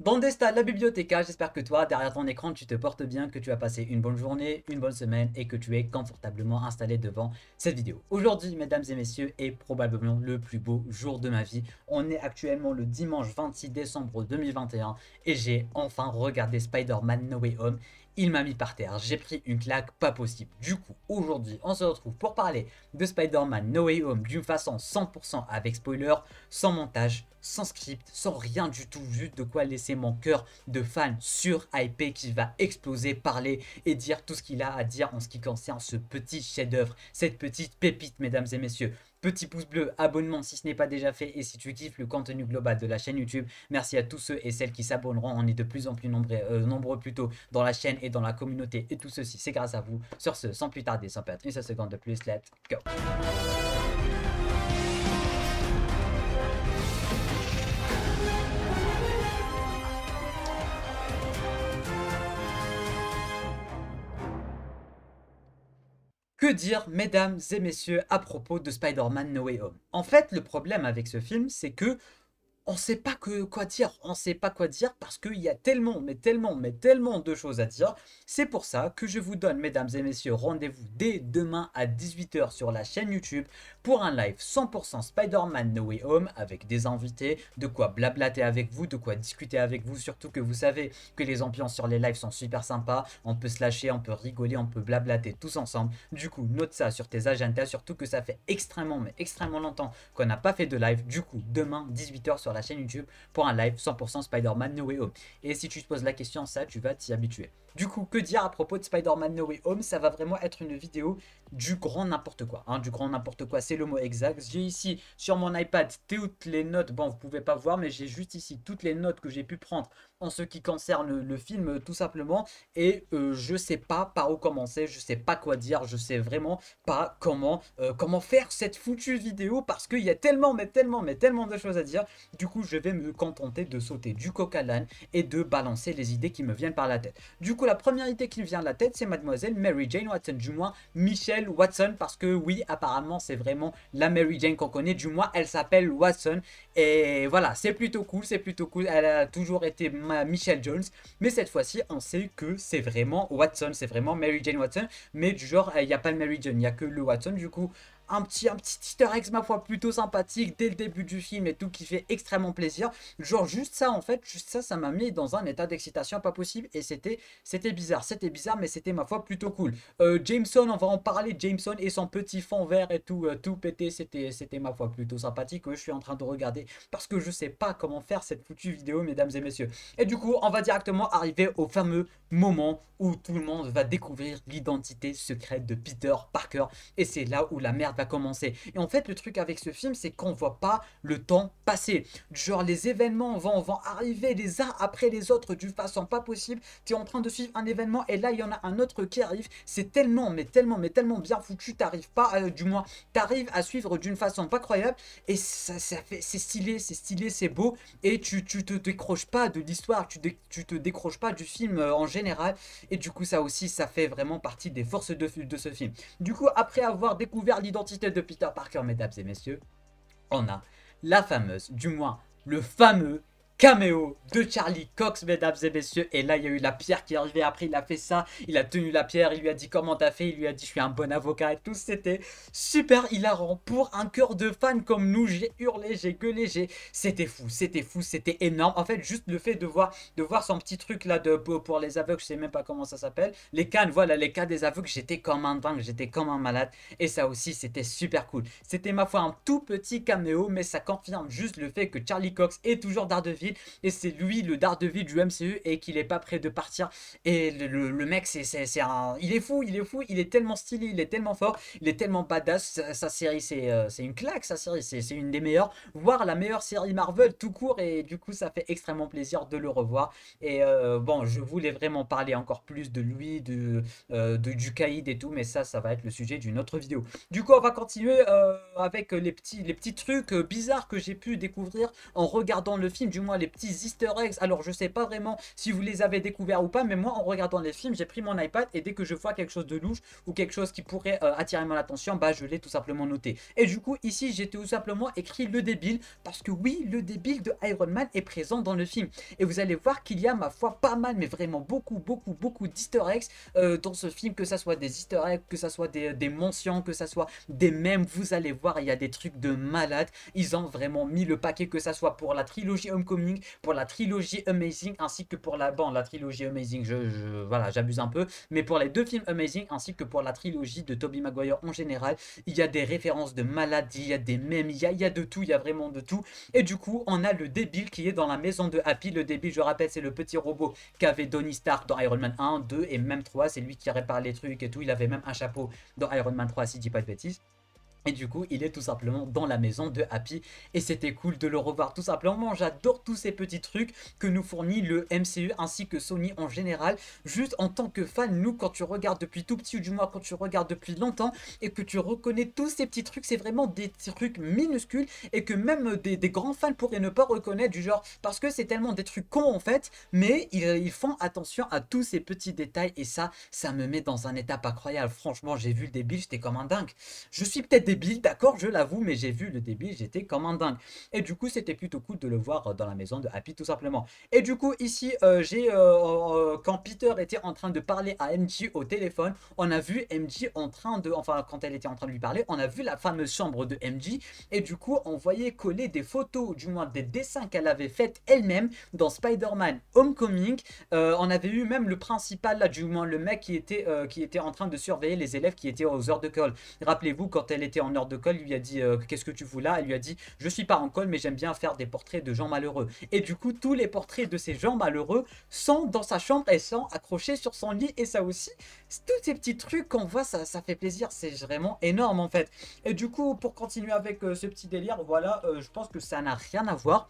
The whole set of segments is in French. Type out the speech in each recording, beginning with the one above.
Bon Desta, la bibliothécaire, j'espère que toi, derrière ton écran, tu te portes bien, que tu as passé une bonne journée, une bonne semaine et que tu es confortablement installé devant cette vidéo. Aujourd'hui, mesdames et messieurs, est probablement le plus beau jour de ma vie. On est actuellement le dimanche 26 décembre 2021 et j'ai enfin regardé Spider-Man No Way Home. Il m'a mis par terre, j'ai pris une claque pas possible. Du coup, aujourd'hui, on se retrouve pour parler de Spider-Man No Way Home d'une façon 100% avec spoiler, sans montage, sans script, sans rien du tout, juste de quoi laisser mon cœur de fan sur-hypé qui va exploser, parler et dire tout ce qu'il a à dire en ce qui concerne ce petit chef-d'œuvre, cette petite pépite, mesdames et messieurs. Petit pouce bleu, abonnement si ce n'est pas déjà fait et si tu kiffes le contenu global de la chaîne YouTube, merci à tous ceux et celles qui s'abonneront. On est de plus en plus nombreux plutôt dans la chaîne et dans la communauté et tout ceci, c'est grâce à vous. Sur ce, sans plus tarder, sans perdre une seule seconde de plus, let's go. Que dire, mesdames et messieurs, à propos de Spider-Man No Way Home? En fait, le problème avec ce film, c'est que on sait pas quoi dire, on sait pas quoi dire parce qu'il y a tellement, mais tellement de choses à dire. C'est pour ça que je vous donne, mesdames et messieurs, rendez-vous dès demain à 18 h sur la chaîne YouTube pour un live 100% Spider-Man No Way Home avec des invités, de quoi blablater avec vous, de quoi discuter avec vous, surtout que vous savez que les ambiances sur les lives sont super sympas, on peut se lâcher, on peut rigoler, on peut blablater tous ensemble. Du coup, note ça sur tes agendas, surtout que ça fait extrêmement, mais extrêmement longtemps qu'on n'a pas fait de live. Du coup, demain, 18 h sur la chaîne YouTube pour un live 100% Spider-Man No Way Home. Et si tu te poses la question, ça, tu vas t'y habituer. Du coup, que dire à propos de Spider-Man No Way Home? Ça va vraiment être une vidéo du grand n'importe quoi. Hein, du grand n'importe quoi, c'est le mot exact. J'ai ici sur mon iPad toutes les notes. Bon, vous pouvez pas voir, mais j'ai juste ici toutes les notes que j'ai pu prendre en ce qui concerne le film, tout simplement. Et je sais pas par où commencer, je sais pas quoi dire, je sais vraiment pas comment faire cette foutue vidéo parce qu'il y a tellement, mais tellement de choses à dire. Du coup, je vais me contenter de sauter du coq à l'âne et de balancer les idées qui me viennent par la tête. Du coup, la première idée qui me vient à la tête, c'est mademoiselle Mary Jane Watson, du moins Michelle Watson, parce que oui, apparemment, c'est vraiment la Mary Jane qu'on connaît, du moins, elle s'appelle Watson. Et voilà, c'est plutôt cool, c'est plutôt cool. Elle a toujours été Michelle Jones, mais cette fois-ci, on sait que c'est vraiment Watson, c'est vraiment Mary Jane Watson, mais du genre, il n'y a pas le Mary Jane, il n'y a que le Watson, du coup, un petit easter egg, ma foi, plutôt sympathique dès le début du film et tout, qui fait extrêmement plaisir. Genre, juste ça, en fait, juste ça, ça m'a mis dans un état d'excitation pas possible et c'était bizarre, mais c'était, ma foi, plutôt cool. Jameson, on va en parler, Jameson et son petit fond vert et tout, tout pété, c'était, ma foi, plutôt sympathique. Je suis en train de regarder parce que je sais pas comment faire cette foutue vidéo, mesdames et messieurs. Et du coup, on va directement arriver au fameux moment où tout le monde va découvrir l'identité secrète de Peter Parker. Et c'est là où la merde va commencer. Et en fait, le truc avec ce film, c'est qu'on voit pas le temps passer. Genre, les événements vont arriver les uns après les autres d'une façon pas possible. Tu es en train de suivre un événement et là, il y en a un autre qui arrive. C'est tellement, mais tellement bien foutu. T'arrives pas, du moins, t'arrives à suivre d'une façon pas croyable. Et ça fait, c'est stylé, c'est beau. Et tu te décroches pas de l'histoire, tu te décroches pas du film en général. Et du coup, ça aussi, ça fait vraiment partie des forces de ce film. Du coup, après avoir découvert l'identité de Peter Parker, mesdames et messieurs, on a la fameuse, du moins le fameux caméo de Charlie Cox, mesdames et messieurs. Et là, il y a eu la pierre qui est arrivée après. Il a fait ça. Il a tenu la pierre. Il lui a dit comment t'as fait. Il lui a dit je suis un bon avocat et tout. C'était super hilarant pour un cœur de fan comme nous. J'ai hurlé, j'ai gueulé. C'était fou, c'était énorme. En fait, juste le fait de voir son petit truc là pour les aveugles, je sais même pas comment ça s'appelle. Les cannes, voilà, les cas des aveugles. J'étais comme un dingue, j'étais comme un malade. Et ça aussi, c'était super cool. C'était ma foi un tout petit caméo, mais ça confirme juste le fait que Charlie Cox est toujours Daredevil et c'est lui le Daredevil du MCU et qu'il est pas prêt de partir. Et le mec, il est fou, il est tellement stylé, il est tellement fort, il est tellement badass. Sa série, c'est une claque, sa série, c'est une des meilleures, voire la meilleure série Marvel tout court. Et du coup, ça fait extrêmement plaisir de le revoir. Et bon, je voulais vraiment parler encore plus de lui, du caïd et tout, mais ça va être le sujet d'une autre vidéo. Du coup, on va continuer avec les petits trucs bizarres que j'ai pu découvrir en regardant le film, du moins les petits easter eggs. Alors je sais pas vraiment si vous les avez découverts ou pas, mais moi en regardant les films, j'ai pris mon iPad et dès que je vois quelque chose de louche ou quelque chose qui pourrait attirer mon attention, bah je l'ai tout simplement noté. Et du coup ici j'ai tout simplement écrit le débile, parce que oui, le débile de Iron Man est présent dans le film. Et vous allez voir qu'il y a, ma foi, pas mal, mais vraiment beaucoup d'easter eggs dans ce film, que ça soit des easter eggs, que ça soit des mentions, que ça soit des mèmes. Vous allez voir, il y a des trucs de malade. Ils ont vraiment mis le paquet, que ça soit pour la trilogie Homecoming, pour la trilogie Amazing, ainsi que pour la trilogie Amazing, voilà, j'abuse un peu, mais pour les deux films Amazing, ainsi que pour la trilogie de Tobey Maguire en général, il y a des références de malade, il y a des mèmes, il y a de tout, il y a vraiment de tout. Et du coup, on a le débile qui est dans la maison de Happy. Le débile, je rappelle, c'est le petit robot qu'avait Tony Stark dans Iron Man 1, 2 et même 3. C'est lui qui répare les trucs et tout. Il avait même un chapeau dans Iron Man 3, si je dis pas de bêtises. Et du coup, il est tout simplement dans la maison de Happy. Et c'était cool de le revoir tout simplement. J'adore tous ces petits trucs que nous fournit le MCU ainsi que Sony en général. Juste en tant que fan, nous, quand tu regardes depuis tout petit, ou du moins quand tu regardes depuis longtemps, et que tu reconnais tous ces petits trucs, c'est vraiment des trucs minuscules et que même des grands fans pourraient ne pas reconnaître, du genre, parce que c'est tellement des trucs cons en fait, mais ils font attention à tous ces petits détails. Et ça me met dans un état incroyable. Franchement, j'ai vu le débile, j'étais comme un dingue. Je suis peut-être débile, d'accord, je l'avoue, mais j'ai vu le débile, j'étais comme un dingue. Et du coup, c'était plutôt cool de le voir dans la maison de Happy, tout simplement. Et du coup, ici, quand Peter était en train de parler à MJ au téléphone, on a vu MJ en train de, enfin, quand elle était en train de lui parler, on a vu la fameuse chambre de MJ, et du coup, on voyait coller des photos, ou du moins des dessins qu'elle avait faites elle-même dans Spider-Man Homecoming. On avait eu même le principal, là, du moins le mec qui était en train de surveiller les élèves qui étaient aux heures de colle. Rappelez-vous, quand elle était en heure de colle, il lui a dit qu'est-ce que tu fous là? Elle lui a dit je suis pas en colle, mais j'aime bien faire des portraits de gens malheureux. Et du coup, tous les portraits de ces gens malheureux sont dans sa chambre et sont accrochés sur son lit. Et ça aussi, tous ces petits trucs qu'on voit, ça fait plaisir. C'est vraiment énorme en fait. Et du coup, pour continuer avec ce petit délire, voilà, je pense que ça n'a rien à voir.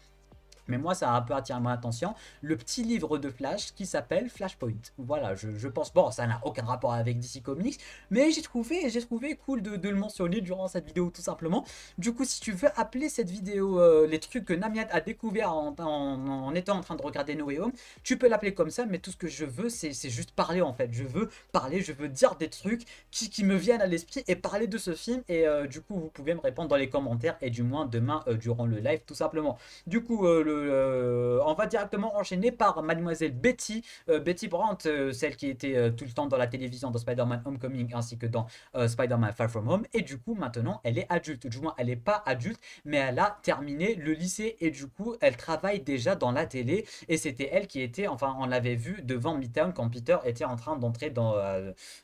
Mais moi, ça a un peu attiré mon attention. Le petit livre de Flash qui s'appelle Flashpoint. Voilà, je pense, bon, ça n'a aucun rapport avec DC Comics, mais j'ai trouvé cool de le mentionner durant cette vidéo, tout simplement. Du coup, si tu veux appeler cette vidéo les trucs que Namiat a découvert en étant en train de regarder No Way Home, tu peux l'appeler comme ça, mais tout ce que je veux, c'est juste parler en fait. Je veux parler, je veux dire des trucs qui me viennent à l'esprit et parler de ce film. Et du coup, vous pouvez me répondre dans les commentaires et du moins demain durant le live, tout simplement. Du coup, on va directement enchaîner par Mademoiselle Betty, Betty Brandt, celle qui était tout le temps dans la télévision dans Spider-Man Homecoming ainsi que dans Spider-Man Far From Home. Et du coup, maintenant, elle est adulte. Du moins, elle n'est pas adulte, mais elle a terminé le lycée et du coup, elle travaille déjà dans la télé. Et c'était elle qui était, enfin, on l'avait vu devant Midtown quand Peter était en train d'entrer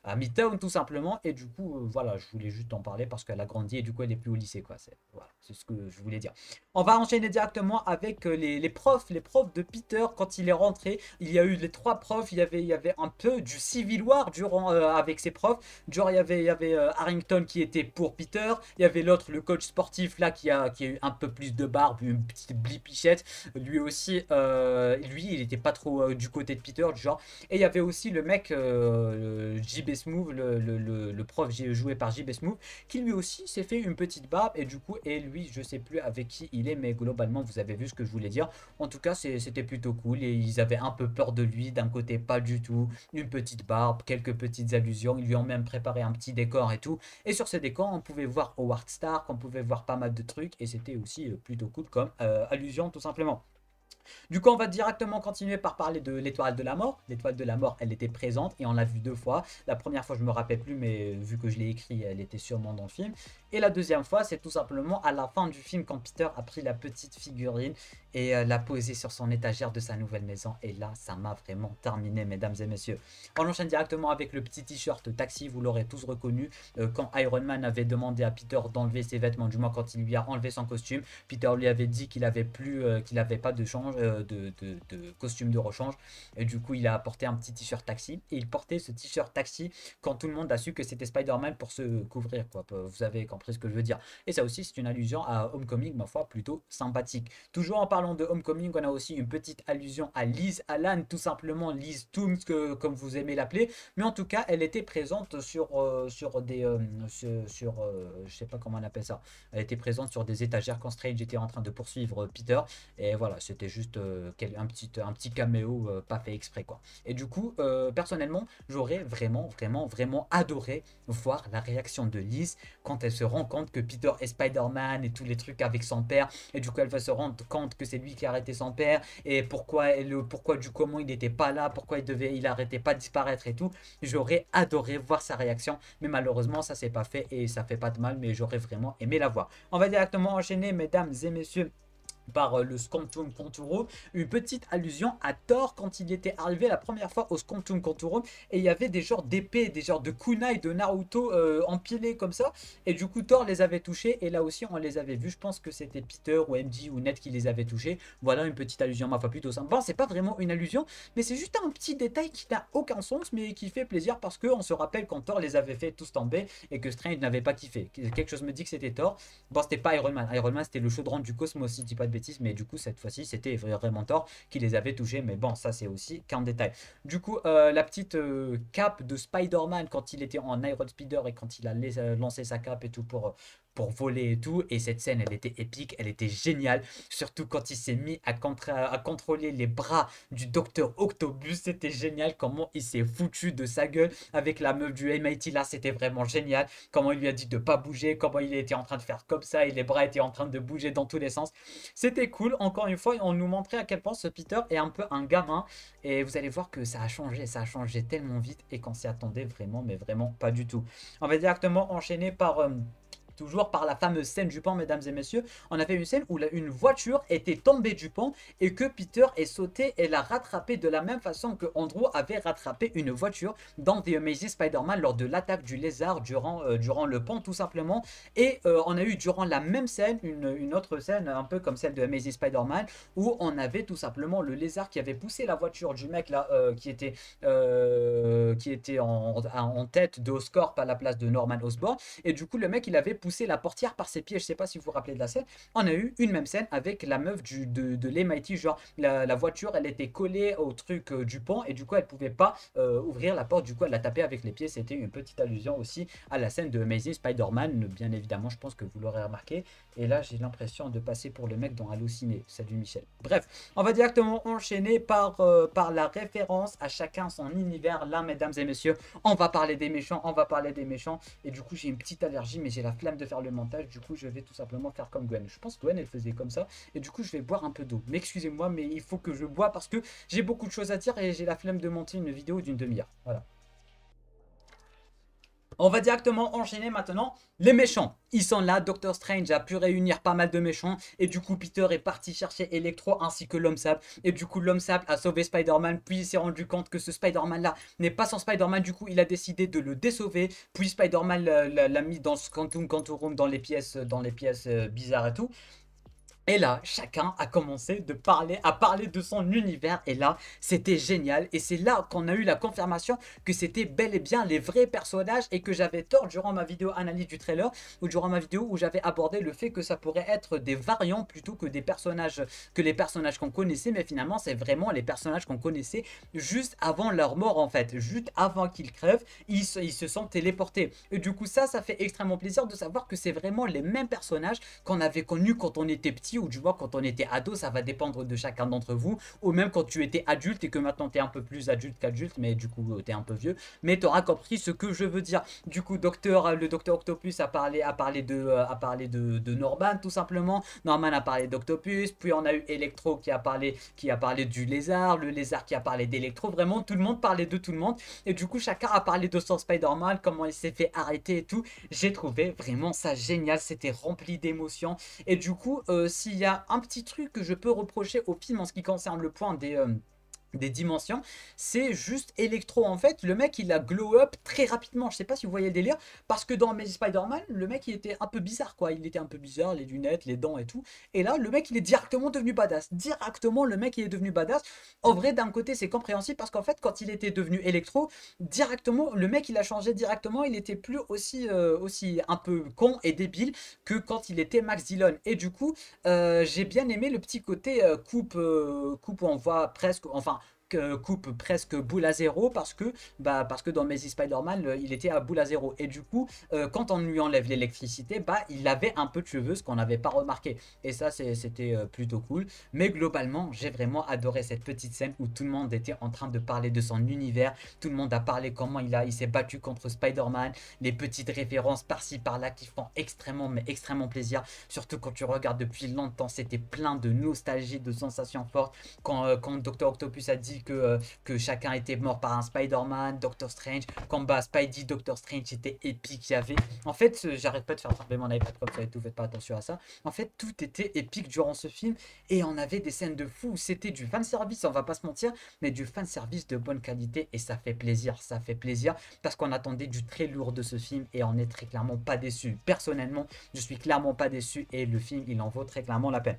à Midtown tout simplement. Et du coup, voilà, je voulais juste en parler parce qu'elle a grandi et du coup, elle est plus au lycée, quoi. Voilà, c'est ce que je voulais dire. On va enchaîner directement avec les profs de Peter quand il est rentré. Il y a eu les trois profs, il y avait un peu du Civil War durant, avec ses profs. Genre, il y avait Harrington qui était pour Peter, il y avait l'autre, le coach sportif là qui a eu un peu plus de barbe, une petite blipichette. Lui aussi, lui il était pas trop du côté de Peter, du genre. Et il y avait aussi le mec, JB Smoove, le prof joué par JB Smoove, qui lui aussi s'est fait une petite barbe. Et du coup, et lui, je sais plus avec qui il est, mais globalement, vous avez vu ce que je voulais dire. En tout cas, c'était plutôt cool. Et ils avaient un peu peur de lui, d'un côté, pas du tout. Une petite barbe, quelques petites allusions. Ils lui ont même préparé un petit décor et tout. Et sur ce décor, on pouvait voir Howard Stark, on pouvait voir pas mal de trucs. Et c'était aussi plutôt cool comme allusion, tout simplement. Du coup, on va directement continuer par parler de l'étoile de la mort. L'étoile de la mort, elle était présente et on l'a vue deux fois. La première fois, je me rappelle plus, mais vu que je l'ai écrit, elle était sûrement dans le film. Et la deuxième fois, c'est tout simplement à la fin du film quand Peter a pris la petite figurine et l'a posée sur son étagère de sa nouvelle maison. Et là, ça m'a vraiment terminé, mesdames et messieurs. On enchaîne directement avec le petit t-shirt taxi, vous l'aurez tous reconnu. Quand Iron Man avait demandé à Peter d'enlever ses vêtements, du moins quand il lui a enlevé son costume, Peter lui avait dit qu'il avait plus, qu'il n'avait pas de change, de costume de rechange. Et du coup, il a apporté un petit t-shirt taxi. Et il portait ce t-shirt taxi quand tout le monde a su que c'était Spider-Man pour se couvrir, quoi. Vous avez compris. compris ce que je veux dire. Et ça aussi, c'est une allusion à Homecoming, ma foi, plutôt sympathique. Toujours en parlant de Homecoming, on a aussi une petite allusion à Liz Allan, tout simplement Liz Tooms, comme vous aimez l'appeler. Mais en tout cas, elle était présente sur des... je sais pas comment on appelle ça. Elle était présente sur des étagères quand Strange était en train de poursuivre Peter. Et voilà, c'était juste un petit caméo pas fait exprès, quoi. Et du coup, personnellement, j'aurais vraiment adoré voir la réaction de Liz quand elle se rend compte que Peter est Spider-Man et tous les trucs avec son père. Et du coup, elle va se rendre compte que c'est lui qui a arrêté son père. Et pourquoi du comment il n'était pas là, pourquoi il arrêtait pas de disparaître et tout. J'aurais adoré voir sa réaction. Mais malheureusement, ça s'est pas fait et ça fait pas de mal. Mais j'aurais vraiment aimé la voir. On va directement enchaîner, mesdames et messieurs, par le Squantum Conturum, une petite allusion à Thor quand il était arrivé la première fois au Squantum Conturum, et il y avait des genres d'épées, des genres de kunai de Naruto empilés comme ça, et du coup Thor les avait touchés, et là aussi on les avait vus. Je pense que c'était Peter ou MJ ou Ned qui les avait touchés. Voilà une petite allusion, ma foi, plutôt simple. Bon, c'est pas vraiment une allusion, mais c'est juste un petit détail qui n'a aucun sens, mais qui fait plaisir parce qu'on se rappelle quand Thor les avait fait tous tomber et que Strange n'avait pas kiffé. Quelque chose me dit que c'était Thor. Bon, c'était pas Iron Man. Iron Man, c'était le chaudron du cosmos, si je dis pas de bêtises, mais du coup, cette fois-ci, c'était vraiment Thor qui les avait touchés. Mais bon, ça, c'est aussi qu'un détail. Du coup, la petite cape de Spider-Man quand il était en Iron Spider et quand il a lancé sa cape et tout pour voler et tout. Et cette scène, elle était épique, elle était géniale. Surtout quand il s'est mis à contrôler les bras du docteur Octopus. C'était génial comment il s'est foutu de sa gueule avec la meuf du MIT. Là, c'était vraiment génial. Comment il lui a dit de pas bouger, comment il était en train de faire comme ça et les bras étaient en train de bouger dans tous les sens. C'était cool. Encore une fois, on nous montrait à quel point ce Peter est un peu un gamin. Et vous allez voir que ça a changé tellement vite et qu'on s'y attendait vraiment, mais vraiment pas du tout. On va directement enchaîner par... toujours par la fameuse scène du pont, mesdames et messieurs. On avait une scène où une voiture était tombée du pont et que Peter est sauté et l'a rattrapé de la même façon que Andrew avait rattrapé une voiture dans The Amazing Spider-Man lors de l'attaque du lézard durant le pont, tout simplement. Et on a eu durant la même scène une autre scène un peu comme celle de Amazing Spider-Man où on avait tout simplement le lézard qui avait poussé la voiture du mec là qui était en tête de Oscorp à la place de Norman Osborn. Et du coup, le mec, il avait poussé la portière par ses pieds. Je sais pas si vous vous rappelez de la scène. On a eu une même scène avec la meuf de l'MIT. Genre, la voiture, elle était collée au truc du pont et du coup, elle pouvait pas ouvrir la porte. Du coup, elle l'a tapé avec les pieds. C'était une petite allusion aussi à la scène de Amazing Spider-Man. Bien évidemment, je pense que vous l'aurez remarqué. Et là, j'ai l'impression de passer pour le mec dans Halluciné. Salut Michel. Bref, on va directement enchaîner par la référence à chacun son univers. Là, mesdames et messieurs, on va parler des méchants. Et du coup, j'ai une petite allergie, mais j'ai la flemme de faire le montage. Du coup, je vais tout simplement faire comme Gwen. Je pense que Gwen, elle faisait comme ça. Et du coup, je vais boire un peu d'eau. Mais excusez-moi, mais il faut que je bois parce que j'ai beaucoup de choses à dire et j'ai la flemme de monter une vidéo d'une demi-heure. Voilà. On va directement enchaîner maintenant les méchants. Ils sont là, Doctor Strange a pu réunir pas mal de méchants et du coup Peter est parti chercher Electro ainsi que l'Homme Sable et du coup l'Homme Sable a sauvé Spider-Man puis il s'est rendu compte que ce Spider-Man là n'est pas son Spider-Man, du coup il a décidé de le désauver puis Spider-Man l'a mis dans ce Quantum Quantum dans les pièces bizarres et tout. Et là, chacun a commencé à parler de son univers. Et là, c'était génial. Et c'est là qu'on a eu la confirmation que c'était bel et bien les vrais personnages et que j'avais tort durant ma vidéo analyse du trailer ou durant ma vidéo où j'avais abordé le fait que ça pourrait être des variants plutôt que les personnages qu'on connaissait. Mais finalement, c'est vraiment les personnages qu'on connaissait juste avant leur mort en fait. Juste avant qu'ils crèvent, ils se sont téléportés. Et du coup, ça fait extrêmement plaisir de savoir que c'est vraiment les mêmes personnages qu'on avait connus quand on était petit ou du moins quand on était ado. Ça va dépendre de chacun d'entre vous, ou même quand tu étais adulte et que maintenant tu es un peu plus adulte qu'adulte, mais du coup tu es un peu vieux, mais tu auras compris ce que je veux dire. Du coup le docteur Octopus a parlé de Norman tout simplement. Norman a parlé d'Octopus, puis on a eu Electro qui a parlé du lézard, le lézard qui a parlé d'Electro. Vraiment tout le monde parlait de tout le monde et du coup chacun a parlé de son Spider-Man, comment il s'est fait arrêter et tout. J'ai trouvé vraiment ça génial, c'était rempli d'émotions. Et du coup s'il y a un petit truc que je peux reprocher au film en ce qui concerne le point des dimensions, c'est juste électro en fait. Le mec il a glow up très rapidement. Je sais pas si vous voyez le délire, parce que dans Amazing Spider-Man, le mec il était un peu bizarre quoi. Il était un peu bizarre, les lunettes, les dents et tout. Et là, le mec il est directement devenu badass. Directement, le mec il est devenu badass. En vrai, d'un côté, c'est compréhensible parce qu'en fait, quand il était devenu électro, directement, le mec il a changé directement. Il était plus aussi un peu con et débile que quand il était Max Dillon. Et du coup, j'ai bien aimé le petit côté coupe où on voit presque, enfin coupe presque boule à zéro parce que dans Amazing Spider-Man il était à boule à zéro et du coup quand on lui enlève l'électricité bah il avait un peu de cheveux ce qu'on n'avait pas remarqué et ça c'était plutôt cool mais globalement j'ai vraiment adoré cette petite scène où tout le monde était en train de parler de son univers, tout le monde a parlé comment il s'est battu contre Spider-Man, les petites références par-ci par-là qui font extrêmement mais extrêmement plaisir, surtout quand tu regardes depuis longtemps, c'était plein de nostalgie, de sensations fortes quand Dr. Octopus a dit que chacun était mort par un Spider-Man, Doctor Strange, combat Spidey, Doctor Strange, c'était épique. En fait, j'arrête pas de faire tomber mon iPad comme ça et tout, faites pas attention à ça. En fait, tout était épique durant ce film et on avait des scènes de fou. C'était du fanservice, on va pas se mentir, mais du fanservice de bonne qualité et ça fait plaisir parce qu'on attendait du très lourd de ce film et on est très clairement pas déçu. Personnellement, je suis clairement pas déçu et le film, il en vaut très clairement la peine.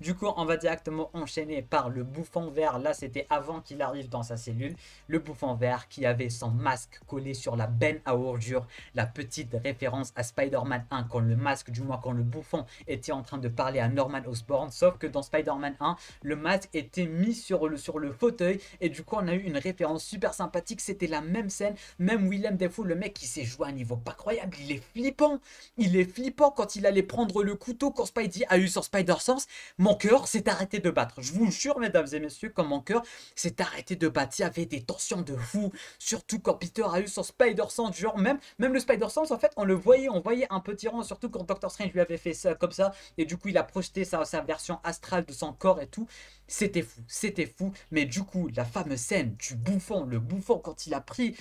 Du coup, on va directement enchaîner par le bouffon vert. Là, c'était avant qu'il arrive dans sa cellule. Le bouffon vert qui avait son masque collé sur la benne à ordures. La petite référence à Spider-Man 1 quand le masque, du moins quand le bouffon était en train de parler à Norman Osborn. Sauf que dans Spider-Man 1, le masque était mis sur le fauteuil. Et du coup, on a eu une référence super sympathique. C'était la même scène. Même Willem Dafoe, le mec qui s'est joué à un niveau pas croyable. Il est flippant. Il est flippant quand il allait prendre le couteau quand Spidey a eu son Spider-Sense. Mon cœur s'est arrêté de battre. Je vous jure, mesdames et messieurs, quand mon cœur s'est arrêté de battre, il y avait des tensions de fou. Surtout quand Peter a eu son Spider-Sense. Genre, même le Spider-Sense, en fait, on voyait un peu tirant. Surtout quand Doctor Strange lui avait fait ça comme ça. Et du coup, il a projeté sa version astrale de son corps et tout. C'était fou, c'était fou. Mais du coup, la fameuse scène du bouffon, le bouffon, quand il a pris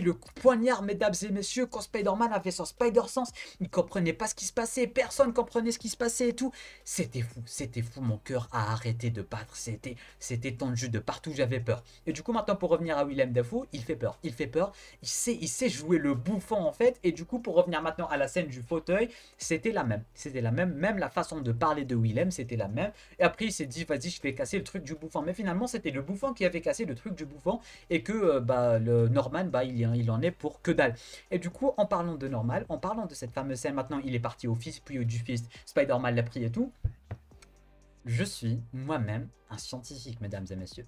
le poignard, mesdames et messieurs, quand Spider-Man avait son Spider-Sense, il comprenait pas ce qui se passait. Personne comprenait ce qui se passait et tout. C'était fou, mon cœur a arrêté de battre, c'était tendu de partout, j'avais peur. Et du coup maintenant pour revenir à Willem Dafoe, il fait peur, il sait jouer le bouffon en fait, et du coup pour revenir maintenant à la scène du fauteuil, c'était la même, même la façon de parler de Willem, c'était la même, et après il s'est dit vas-y je vais casser le truc du bouffon, mais finalement c'était le bouffon qui avait cassé le truc du bouffon, et que bah, le Norman, bah, il en est pour que dalle. Et du coup en parlant de Normal, en parlant de cette fameuse scène, maintenant il est parti au fils, puis du fils, Spider-Man l'a pris et tout, je suis moi-même un scientifique, mesdames et messieurs.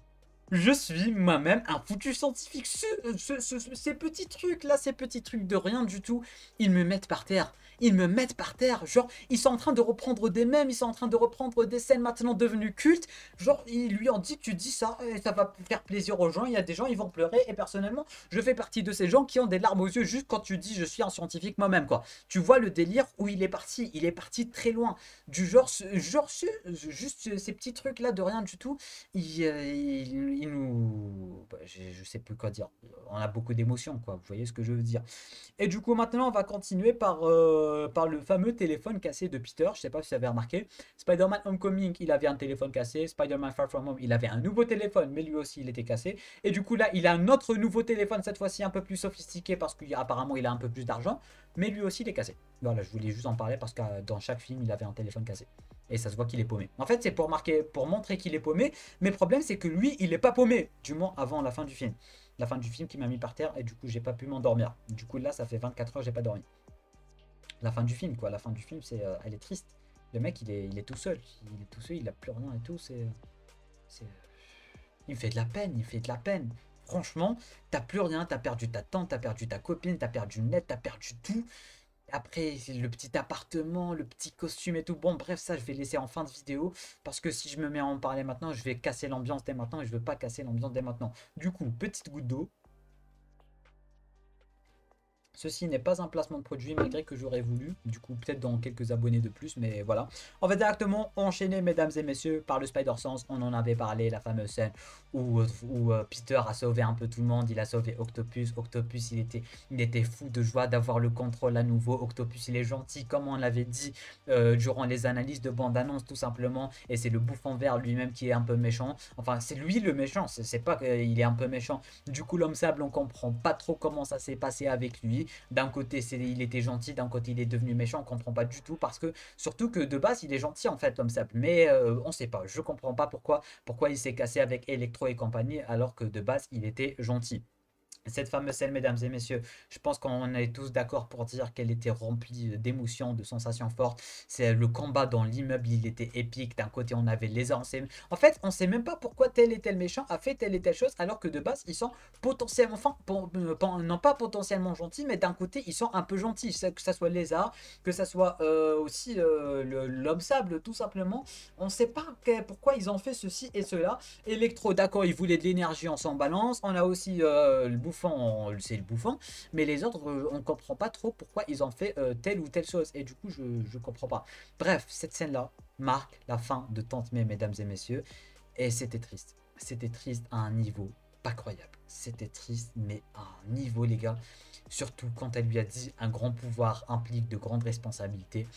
Je suis moi-même un foutu scientifique. Ces petits trucs là, ces petits trucs de rien du tout, ils me mettent par terre. Ils me mettent par terre. Genre, ils sont en train de reprendre des mèmes, ils sont en train de reprendre des scènes maintenant devenues cultes. Genre, ils lui ont dit, tu dis ça, et ça va faire plaisir aux gens. Il y a des gens, ils vont pleurer. Et personnellement, je fais partie de ces gens qui ont des larmes aux yeux juste quand tu dis, je suis un scientifique moi-même, quoi. Tu vois le délire où il est parti très loin. Du genre, juste ces petits trucs là de rien du tout il nous. Bah, je sais plus quoi dire. On a beaucoup d'émotions, quoi. Vous voyez ce que je veux dire. Et du coup, maintenant, on va continuer par le fameux téléphone cassé de Peter. Je sais pas si vous avez remarqué. Spider-Man Homecoming, il avait un téléphone cassé. Spider-Man Far From Home, il avait un nouveau téléphone, mais lui aussi, il était cassé. Et du coup, là, il a un autre nouveau téléphone, cette fois-ci un peu plus sophistiqué, parce qu'apparemment, il a un peu plus d'argent. Mais lui aussi, il est cassé. Voilà, je voulais juste en parler parce que dans chaque film, il avait un téléphone cassé. Et ça se voit qu'il est paumé. En fait, c'est pour montrer qu'il est paumé. Mais le problème, c'est que lui, il est pas paumé. Du moins, avant la fin du film. La fin du film qui m'a mis par terre et du coup, j'ai pas pu m'endormir. Du coup, là, ça fait 24 heures, j'ai pas dormi. La fin du film, quoi. La fin du film, elle est triste. Le mec, il est tout seul. Il est tout seul, il a plus rien et tout. C'est, il me fait de la peine, il fait de la peine. Franchement, t'as plus rien, t'as perdu ta tante, t'as perdu ta copine, t'as perdu le net, t'as perdu tout. Après, le petit appartement, le petit costume et tout. Bon, bref, ça, je vais laisser en fin de vidéo. Parce que si je me mets à en parler maintenant, je vais casser l'ambiance dès maintenant. Et je veux pas casser l'ambiance dès maintenant. Du coup, petite goutte d'eau. Ceci n'est pas un placement de produit malgré que j'aurais voulu. Du coup, peut-être dans quelques abonnés de plus, mais voilà. On va directement enchaîner, mesdames et messieurs, par le Spider-Sense. On en avait parlé, la fameuse scène où Peter a sauvé un peu tout le monde. Il a sauvé Octopus. Octopus, il était fou de joie d'avoir le contrôle à nouveau. Octopus, il est gentil, comme on l'avait dit durant les analyses de bande-annonce, tout simplement. Et c'est le bouffon vert lui-même qui est un peu méchant. Enfin, c'est lui le méchant. C'est pas qu'il est un peu méchant. Du coup, l'homme sable, on comprend pas trop comment ça s'est passé avec lui. D'un côté, il était gentil, d'un côté, il est devenu méchant. On comprend pas du tout parce que, surtout que de base, il est gentil en fait, l'homme sable. Mais on sait pas. Je comprends pas pourquoi il s'est cassé avec Electro et compagnie alors que de base, il était gentil. Cette fameuse scène, mesdames et messieurs, je pense qu'on est tous d'accord pour dire qu'elle était remplie d'émotions, de sensations fortes. C'est le combat dans l'immeuble, il était épique. D'un côté, on avait les armes. En fait, on sait même pas pourquoi tel et tel méchant a fait telle et telle chose, alors que de base, ils sont potentiellement, enfin, non pas potentiellement gentils, mais d'un côté, ils sont un peu gentils. Que ça soit Lézard, que ça soit aussi l'homme sable, tout simplement. On ne sait pas pourquoi ils ont fait ceci et cela. Electro, d'accord, il voulait de l'énergie, on s'en balance. On a aussi le bouffon, c'est le bouffon. Mais les autres, on ne comprend pas trop pourquoi ils ont fait telle ou telle chose. Et du coup, je ne comprends pas. Bref, cette scène-là marque la fin de Tante May, mesdames et messieurs. Et c'était triste. C'était triste à un niveau pas croyable. C'était triste, mais à un niveau, les gars. Surtout quand elle lui a dit un grand pouvoir implique de grandes responsabilités.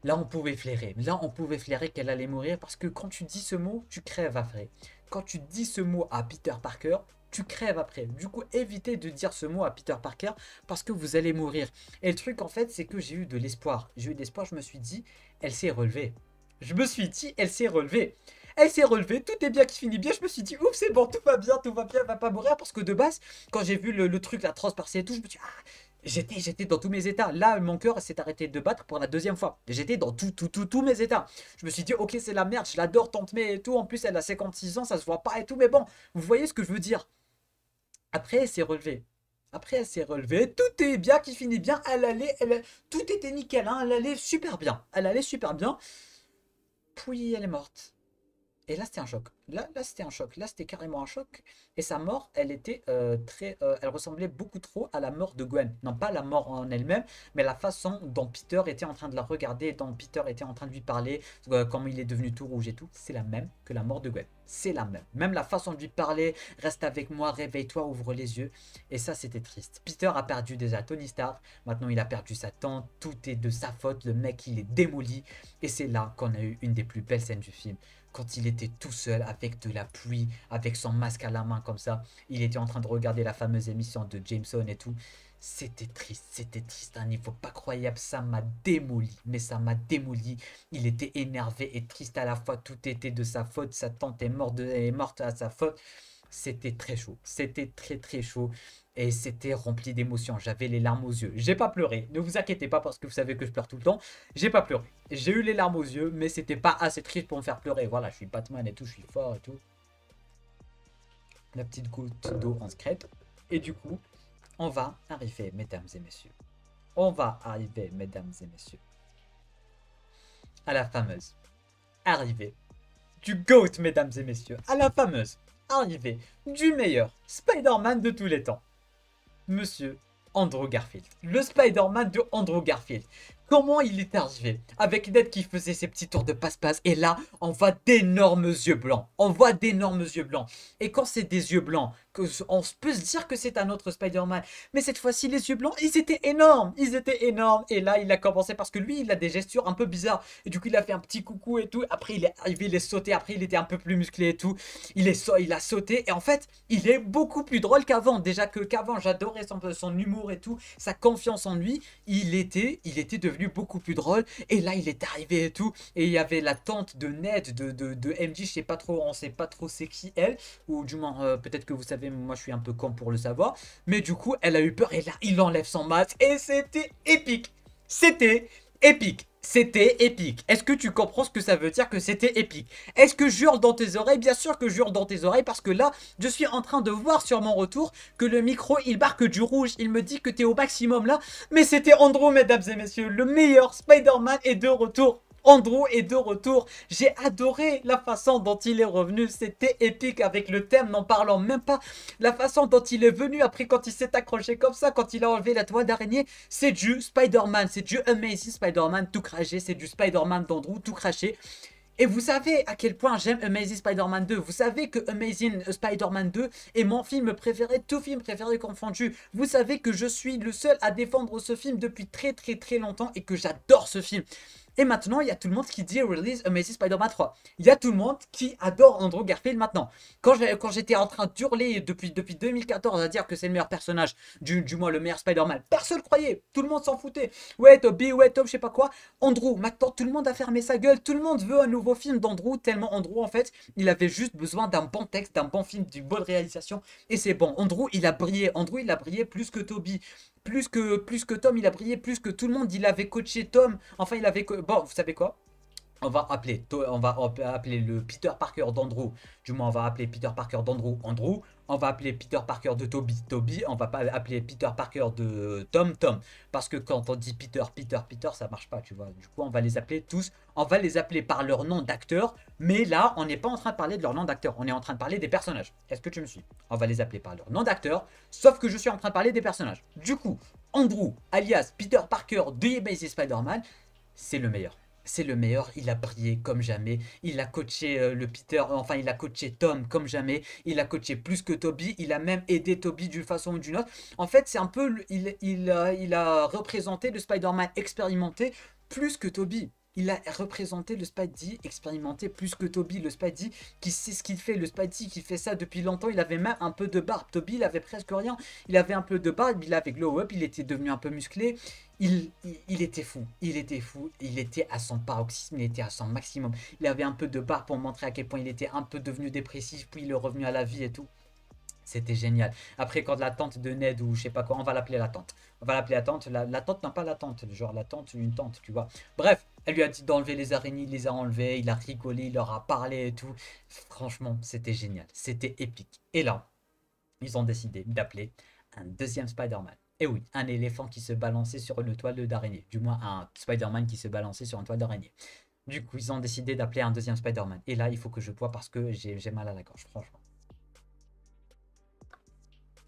Là, on pouvait flairer. Là, on pouvait flairer qu'elle allait mourir parce que quand tu dis ce mot, tu crèves après. Quand tu dis ce mot à Peter Parker, tu crèves après. Du coup, évitez de dire ce mot à Peter Parker parce que vous allez mourir. Et le truc, en fait, c'est que j'ai eu de l'espoir. J'ai eu de l'espoir, je me suis dit, elle s'est relevée. Je me suis dit, elle s'est relevée. Elle s'est relevée, tout est bien qui finit bien. Je me suis dit, ouf, c'est bon, tout va bien, elle va pas mourir. Parce que de base, quand j'ai vu le truc, la transpercée et tout, je me suis dit, ah, j'étais dans tous mes états. Là, mon cœur s'est arrêté de battre pour la deuxième fois. J'étais dans tous mes états. Je me suis dit, ok, c'est la merde, je l'adore, Tante May et tout. En plus, elle a 56 ans, ça se voit pas et tout. Mais bon, vous voyez ce que je veux dire. Après, elle s'est relevée. Après, elle s'est relevée. Tout est bien qui finit bien. Tout était nickel. Hein. Elle allait super bien. Elle allait super bien. Puis, elle est morte. Et là, c'était un choc. Là c'était un choc. Là, c'était carrément un choc. Et sa mort, elle était elle ressemblait beaucoup trop à la mort de Gwen. Non pas la mort en elle-même, mais la façon dont Peter était en train de la regarder, dont Peter était en train de lui parler, comment il est devenu tout rouge et tout. C'est la même que la mort de Gwen. C'est la même. Même la façon de lui parler, reste avec moi, réveille-toi, ouvre les yeux. Et ça, c'était triste. Peter a perdu déjà Tony Stark. Maintenant, il a perdu sa tante. Tout est de sa faute. Le mec, il est démoli. Et c'est là qu'on a eu une des plus belles scènes du film. Quand il était tout seul avec de la pluie, avec son masque à la main comme ça, il était en train de regarder la fameuse émission de Jameson et tout. C'était triste à un niveau pas croyable, ça m'a démoli, mais ça m'a démoli. Il était énervé et triste à la fois, tout était de sa faute, sa tante est morte à sa faute. C'était très chaud, c'était très chaud et c'était rempli d'émotions. J'avais les larmes aux yeux. J'ai pas pleuré, ne vous inquiétez pas parce que vous savez que je pleure tout le temps. J'ai pas pleuré. J'ai eu les larmes aux yeux, mais c'était pas assez triste pour me faire pleurer. Voilà, je suis Batman et tout, je suis fort et tout. La petite goutte d'eau en secrète. Et du coup, on va arriver, mesdames et messieurs. On va arriver, mesdames et messieurs, à la fameuse arrivée du GOAT, mesdames et messieurs. À la fameuse arrivée du meilleur Spider-Man de tous les temps. Monsieur Andrew Garfield. Le Spider-Man de Andrew Garfield. Comment il est arrivé? Avec Ned qui faisait ses petits tours de passe-passe. Et là, on voit d'énormes yeux blancs. On voit d'énormes yeux blancs. Et quand c'est des yeux blancs, on peut se dire que c'est un autre Spider-Man. Mais cette fois-ci, les yeux blancs, ils étaient énormes. Ils étaient énormes. Et là, il a commencé parce que lui, il a des gestures un peu bizarres. Et du coup, il a fait un petit coucou et tout. Après, il est arrivé, il est sauté. Après, il était un peu plus musclé et tout. Il a sauté. Et en fait, il est beaucoup plus drôle qu'avant. Déjà qu'avant, j'adorais son humour et tout. Sa confiance en lui. Il était devenu beaucoup plus drôle. Et là, il est arrivé et tout. Et il y avait la tante de Ned, de MJ. Je sais pas trop, on sait pas trop c'est qui elle. Ou du moins, peut-être que vous savez, moi je suis un peu con pour le savoir. Mais du coup, elle a eu peur. Et là, il enlève son masque. Et c'était épique. C'était épique. C'était épique. Est-ce que tu comprends ce que ça veut dire que c'était épique? Est-ce que je hurle dans tes oreilles? Bien sûr que je hurle dans tes oreilles parce que là, je suis en train de voir sur mon retour que le micro, il marque du rouge. Il me dit que t'es au maximum là. Mais c'était Andrew, mesdames et messieurs. Le meilleur Spider-Man est de retour. Andrew est de retour. J'ai adoré la façon dont il est revenu. C'était épique avec le thème, n'en parlant même pas. La façon dont il est venu après quand il s'est accroché comme ça, quand il a enlevé la toile d'araignée. C'est du Spider-Man, c'est du Amazing Spider-Man tout craché. C'est du Spider-Man d'Andrew tout craché. Et vous savez à quel point j'aime Amazing Spider-Man 2. Vous savez que Amazing Spider-Man 2 est mon film préféré, tout film préféré confondu. Vous savez que je suis le seul à défendre ce film depuis très longtemps et que j'adore ce film. Et maintenant, il y a tout le monde qui dit release Amazing Spider-Man 3. Il y a tout le monde qui adore Andrew Garfield maintenant. Quand j'étais en train d'hurler depuis 2014 à dire que c'est le meilleur personnage, du moins le meilleur Spider-Man, personne ne croyait. Tout le monde s'en foutait. Ouais, Toby, ouais, Tom, je sais pas quoi. Andrew, maintenant tout le monde a fermé sa gueule. Tout le monde veut un nouveau film d'Andrew. Tellement Andrew, en fait, il avait juste besoin d'un bon texte, d'un bon film, d'une bonne réalisation. Et c'est bon. Andrew, il a brillé. Andrew, il a brillé plus que Toby. Plus que Tom, il a brillé plus que tout le monde. Il avait coaché Tom. Enfin, il avait... Bon, vous savez quoi? On va appeler le Peter Parker d'Andrew. Du moins, on va appeler Peter Parker d'Andrew Andrew. On va appeler Peter Parker de Toby Toby. On va pas appeler Peter Parker de Tom Tom. Parce que quand on dit Peter, ça marche pas, tu vois. Du coup, on va les appeler tous. On va les appeler par leur nom d'acteur. Mais là, on n'est pas en train de parler de leur nom d'acteur. On est en train de parler des personnages. Est-ce que tu me suis? On va les appeler par leur nom d'acteur. Sauf que je suis en train de parler des personnages. Du coup, Andrew, alias Peter Parker de Amazing Spider-Man, c'est le meilleur. C'est le meilleur, il a brillé comme jamais, il a coaché le Peter, enfin il a coaché Tom comme jamais, il a coaché plus que Toby, il a même aidé Toby d'une façon ou d'une autre. En fait c'est un peu, il a représenté le Spider-Man expérimenté plus que Toby. Il a représenté le Spidey expérimenté plus que Toby, le Spidey qui sait ce qu'il fait, le Spidey qui fait ça depuis longtemps, il avait même un peu de barbe. Toby il avait presque rien, il avait un peu de barbe, il avait glow up, il était devenu un peu musclé. Il était fou, il était fou, il était à son paroxysme, il était à son maximum. Il avait un peu de barbe pour montrer à quel point il était un peu devenu dépressif, puis il est revenu à la vie et tout. C'était génial. Après, quand la tante de Ned ou je sais pas quoi, on va l'appeler la tante. On va l'appeler la tante. La tante, non pas la tante, genre la tante, une tante, tu vois. Bref, elle lui a dit d'enlever les araignées, il les a enlevées, il a rigolé, il leur a parlé et tout. Franchement, c'était génial, c'était épique. Et là, ils ont décidé d'appeler un deuxième Spider-Man. Et oui, un éléphant qui se balançait sur une toile d'araignée. Du moins, un Spider-Man qui se balançait sur une toile d'araignée. Du coup, ils ont décidé d'appeler un deuxième Spider-Man. Et là, il faut que je bois parce que j'ai mal à la gorge, franchement.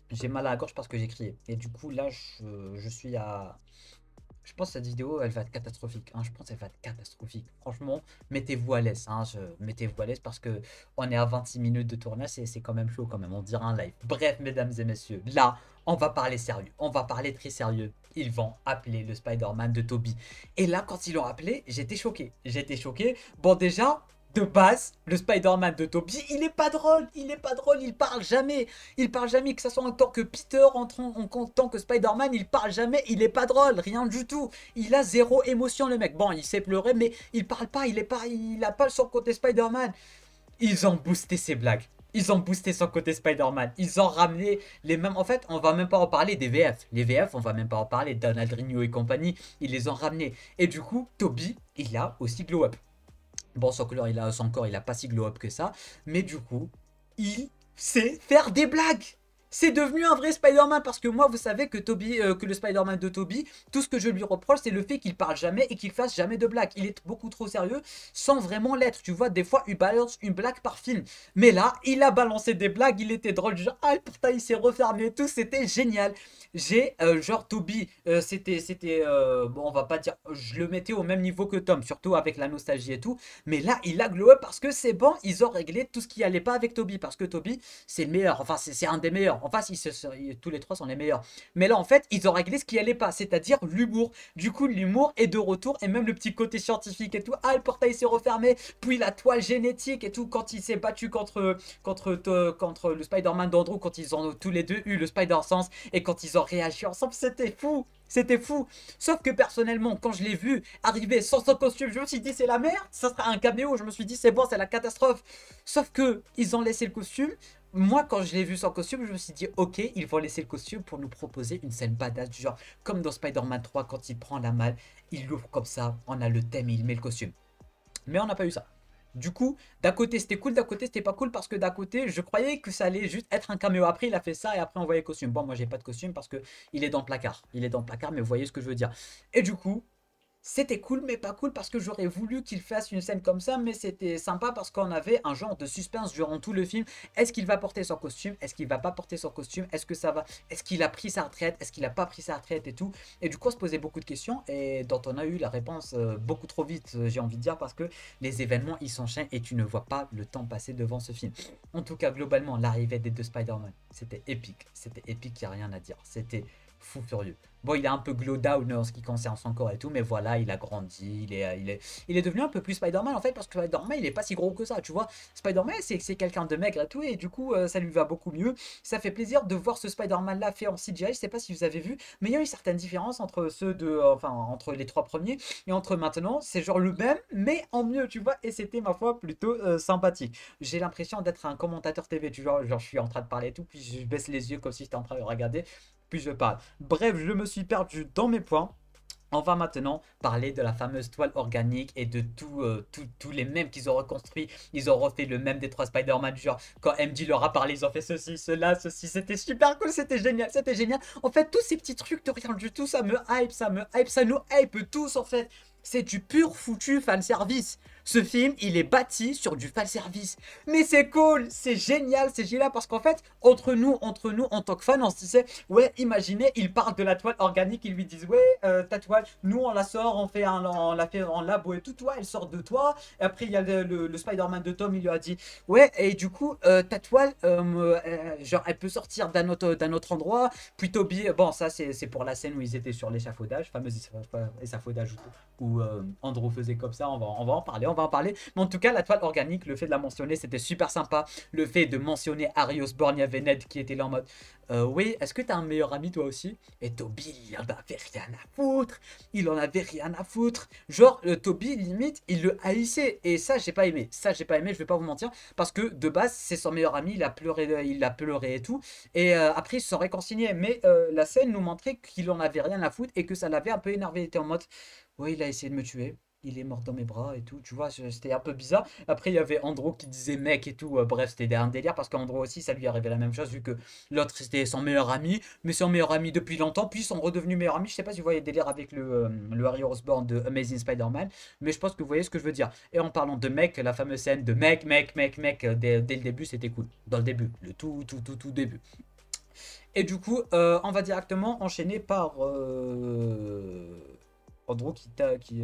J'ai mal à la gorge parce que j'ai crié. Et du coup, là, je suis à... Je pense que cette vidéo, elle va être catastrophique. Hein. Je pense qu'elle va être catastrophique. Franchement, mettez-vous à l'aise. Hein. Mettez-vous à l'aise parce que on est à 26 minutes de tournage. C'est quand même chaud quand même. On dirait un live. Bref, mesdames et messieurs, là, on va parler sérieux. On va parler très sérieux. Ils vont appeler le Spider-Man de Toby. Et là, quand ils l'ont appelé, j'étais choqué. J'étais choqué. Bon, déjà... De base, le Spider-Man de Toby, il est pas drôle, il est pas drôle, il parle jamais, que ce soit en tant que Peter, en tant que Spider-Man, il parle jamais, il est pas drôle, rien du tout, il a zéro émotion le mec, bon il sait pleurer mais il parle pas, il a pas son côté Spider-Man. Ils ont boosté ses blagues, ils ont boosté son côté Spider-Man, ils ont ramené les mêmes, en fait on va même pas en parler des VF, les VF on va même pas en parler, Donald Rigno et compagnie, ils les ont ramenés, et du coup Toby, il a aussi glow up. Bon, son corps, il a pas si glow up que ça. Mais du coup, il sait faire des blagues. C'est devenu un vrai Spider-Man parce que moi, vous savez que que le Spider-Man de Toby, tout ce que je lui reproche, c'est le fait qu'il parle jamais et qu'il fasse jamais de blagues. Il est beaucoup trop sérieux sans vraiment l'être. Tu vois, des fois, il balance une blague par film. Mais là, il a balancé des blagues, il était drôle. Genre, ah, pourtant, il s'est refermé et tout, c'était génial. J'ai, genre, Toby, bon, on va pas dire, je le mettais au même niveau que Tom, surtout avec la nostalgie et tout. Mais là, il a glow up parce que c'est bon, ils ont réglé tout ce qui allait pas avec Toby. Parce que Toby, c'est le meilleur, enfin, c'est un des meilleurs. En face, tous les trois sont les meilleurs. Mais là, en fait, ils ont réglé ce qui allait pas, c'est-à-dire l'humour. Du coup, l'humour est de retour et même le petit côté scientifique et tout. Ah, le portail s'est refermé, puis la toile génétique et tout. Quand il s'est battu contre le Spider-Man d'Andrew, quand ils ont tous les deux eu le Spider-Sense et quand ils ont réagi ensemble, c'était fou. C'était fou. Sauf que personnellement, quand je l'ai vu arriver sans son costume, je me suis dit c'est la merde, ça sera un caméo. Je me suis dit c'est bon, c'est la catastrophe. Sauf que ils ont laissé le costume. Moi, quand je l'ai vu sans costume, je me suis dit ok, ils vont laisser le costume pour nous proposer une scène badass du genre comme dans Spider-Man 3 quand il prend la malle, il l'ouvre comme ça, on a le thème et il met le costume. Mais on n'a pas eu ça. Du coup, d'un côté c'était cool, d'un côté c'était pas cool parce que d'un côté je croyais que ça allait juste être un caméo. Après il a fait ça et après on voyait le costume. Bon, moi j'ai pas de costume parce que il est dans le placard. Il est dans le placard, mais vous voyez ce que je veux dire. Et du coup, c'était cool, mais pas cool parce que j'aurais voulu qu'il fasse une scène comme ça, mais c'était sympa parce qu'on avait un genre de suspense durant tout le film. Est-ce qu'il va porter son costume? Est-ce qu'il va pas porter son costume? Est-ce que ça va? Est-ce qu'il a pris sa retraite? Est-ce qu'il a pas pris sa retraite et tout? Et du coup, on se posait beaucoup de questions et dont on a eu la réponse beaucoup trop vite, j'ai envie de dire, parce que les événements ils s'enchaînent et tu ne vois pas le temps passer devant ce film. En tout cas, globalement, l'arrivée des deux Spider-Man, c'était épique. C'était épique, il n'y a rien à dire. C'était fou furieux. Bon, il est un peu glow down en ce qui concerne son corps et tout, mais voilà, il a grandi, il est devenu un peu plus Spider-Man en fait, parce que Spider-Man, il est pas si gros que ça, tu vois. Spider-Man, c'est quelqu'un de maigre et tout, et du coup, ça lui va beaucoup mieux. Ça fait plaisir de voir ce Spider-Man là fait en CGI, je sais pas si vous avez vu, mais il y a eu certaines différences entre ceux de, enfin, entre les trois premiers et entre maintenant, c'est genre le même, mais en mieux, tu vois, et c'était ma foi plutôt sympathique. J'ai l'impression d'être un commentateur TV, tu vois, genre je suis en train de parler et tout, puis je baisse les yeux comme si j'étais en train de regarder, puis je parle. Bref, je me suis perdu dans mes points. On va maintenant parler de la fameuse toile organique et de tous les mèmes qu'ils ont reconstruits. Ils ont refait le mème des trois Spider-Man. Genre, quand MJ leur a parlé, ils ont fait ceci, cela, ceci. C'était super cool, c'était génial, c'était génial. En fait, tous ces petits trucs de rien du tout, ça me hype, ça nous hype tous en fait. C'est du pur foutu fanservice. Ce film, il est bâti sur du fanservice. Mais c'est cool, c'est génial parce qu'en fait, entre nous, en tant que fans, on se disait, ouais, imaginez, ils parlent de la toile organique, ils lui disent, ouais, ta toile, nous on la sort, on la fait en labo et tout, toi, elle sort de toi. Et après, il y a le Spider-Man de Tom, il lui a dit, ouais, et du coup, ta toile, genre, elle peut sortir d'un autre endroit. Puis Toby, bon, ça c'est pour la scène où ils étaient sur l'échafaudage, fameux échafaudage où Andrew faisait comme ça, on va en parler, on va en parler. Mais en tout cas, la toile organique, le fait de la mentionner, c'était super sympa. Le fait de mentionner Harry Osborn, il y avait Ned qui était là en mode oui, est-ce que t'as un meilleur ami toi aussi? Et Toby, il en avait rien à foutre. Il en avait rien à foutre. Genre, Toby, limite, il le haïssait. Et ça, j'ai pas aimé. Ça, j'ai pas aimé, je vais pas vous mentir. Parce que de base, c'est son meilleur ami, il a pleuré et tout. Et après, ils se sont réconciliés. Mais la scène nous montrait qu'il en avait rien à foutre et que ça l'avait un peu énervé. Il était en mode, ouais, il a essayé de me tuer. Il est mort dans mes bras et tout, tu vois, c'était un peu bizarre. Après, il y avait Andrew qui disait mec et tout. Bref, c'était un délire parce qu'Andrew aussi, ça lui arrivait la même chose vu que l'autre c'était son meilleur ami, mais son meilleur ami depuis longtemps, puis ils sont redevenus meilleurs amis. Je sais pas si vous voyez le délire avec le Harry Osborn de Amazing Spider-Man, mais je pense que vous voyez ce que je veux dire. Et en parlant de mec, la fameuse scène de mec, dès le début, c'était cool. Dans le début, le tout début. Et du coup, on va directement enchaîner par Andrew qui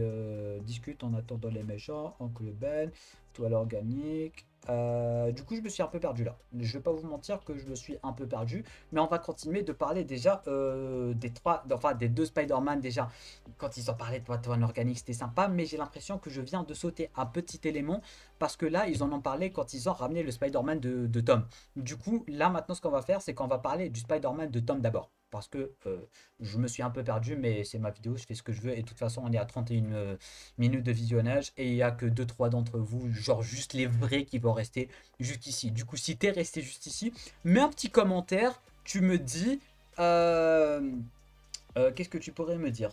discute en attendant les méchants, Oncle Ben, toile organique. Du coup, je me suis un peu perdu là. Je vais pas vous mentir que je me suis un peu perdu, mais on va continuer de parler déjà des deux Spider-Man déjà. Quand ils ont parlé de toile organique, c'était sympa, mais j'ai l'impression que je viens de sauter un petit élément parce que là, ils en ont parlé quand ils ont ramené le Spider-Man de Tom. Du coup, là maintenant, ce qu'on va faire, c'est qu'on va parler du Spider-Man de Tom d'abord. Parce que je me suis un peu perdu, mais c'est ma vidéo, je fais ce que je veux. Et de toute façon, on est à 31 minutes de visionnage. Et il n'y a que deux trois d'entre vous, genre juste les vrais, qui vont rester jusqu'ici. Du coup, si t'es resté juste ici, mets un petit commentaire. Tu me dis. Qu'est-ce que tu pourrais me dire?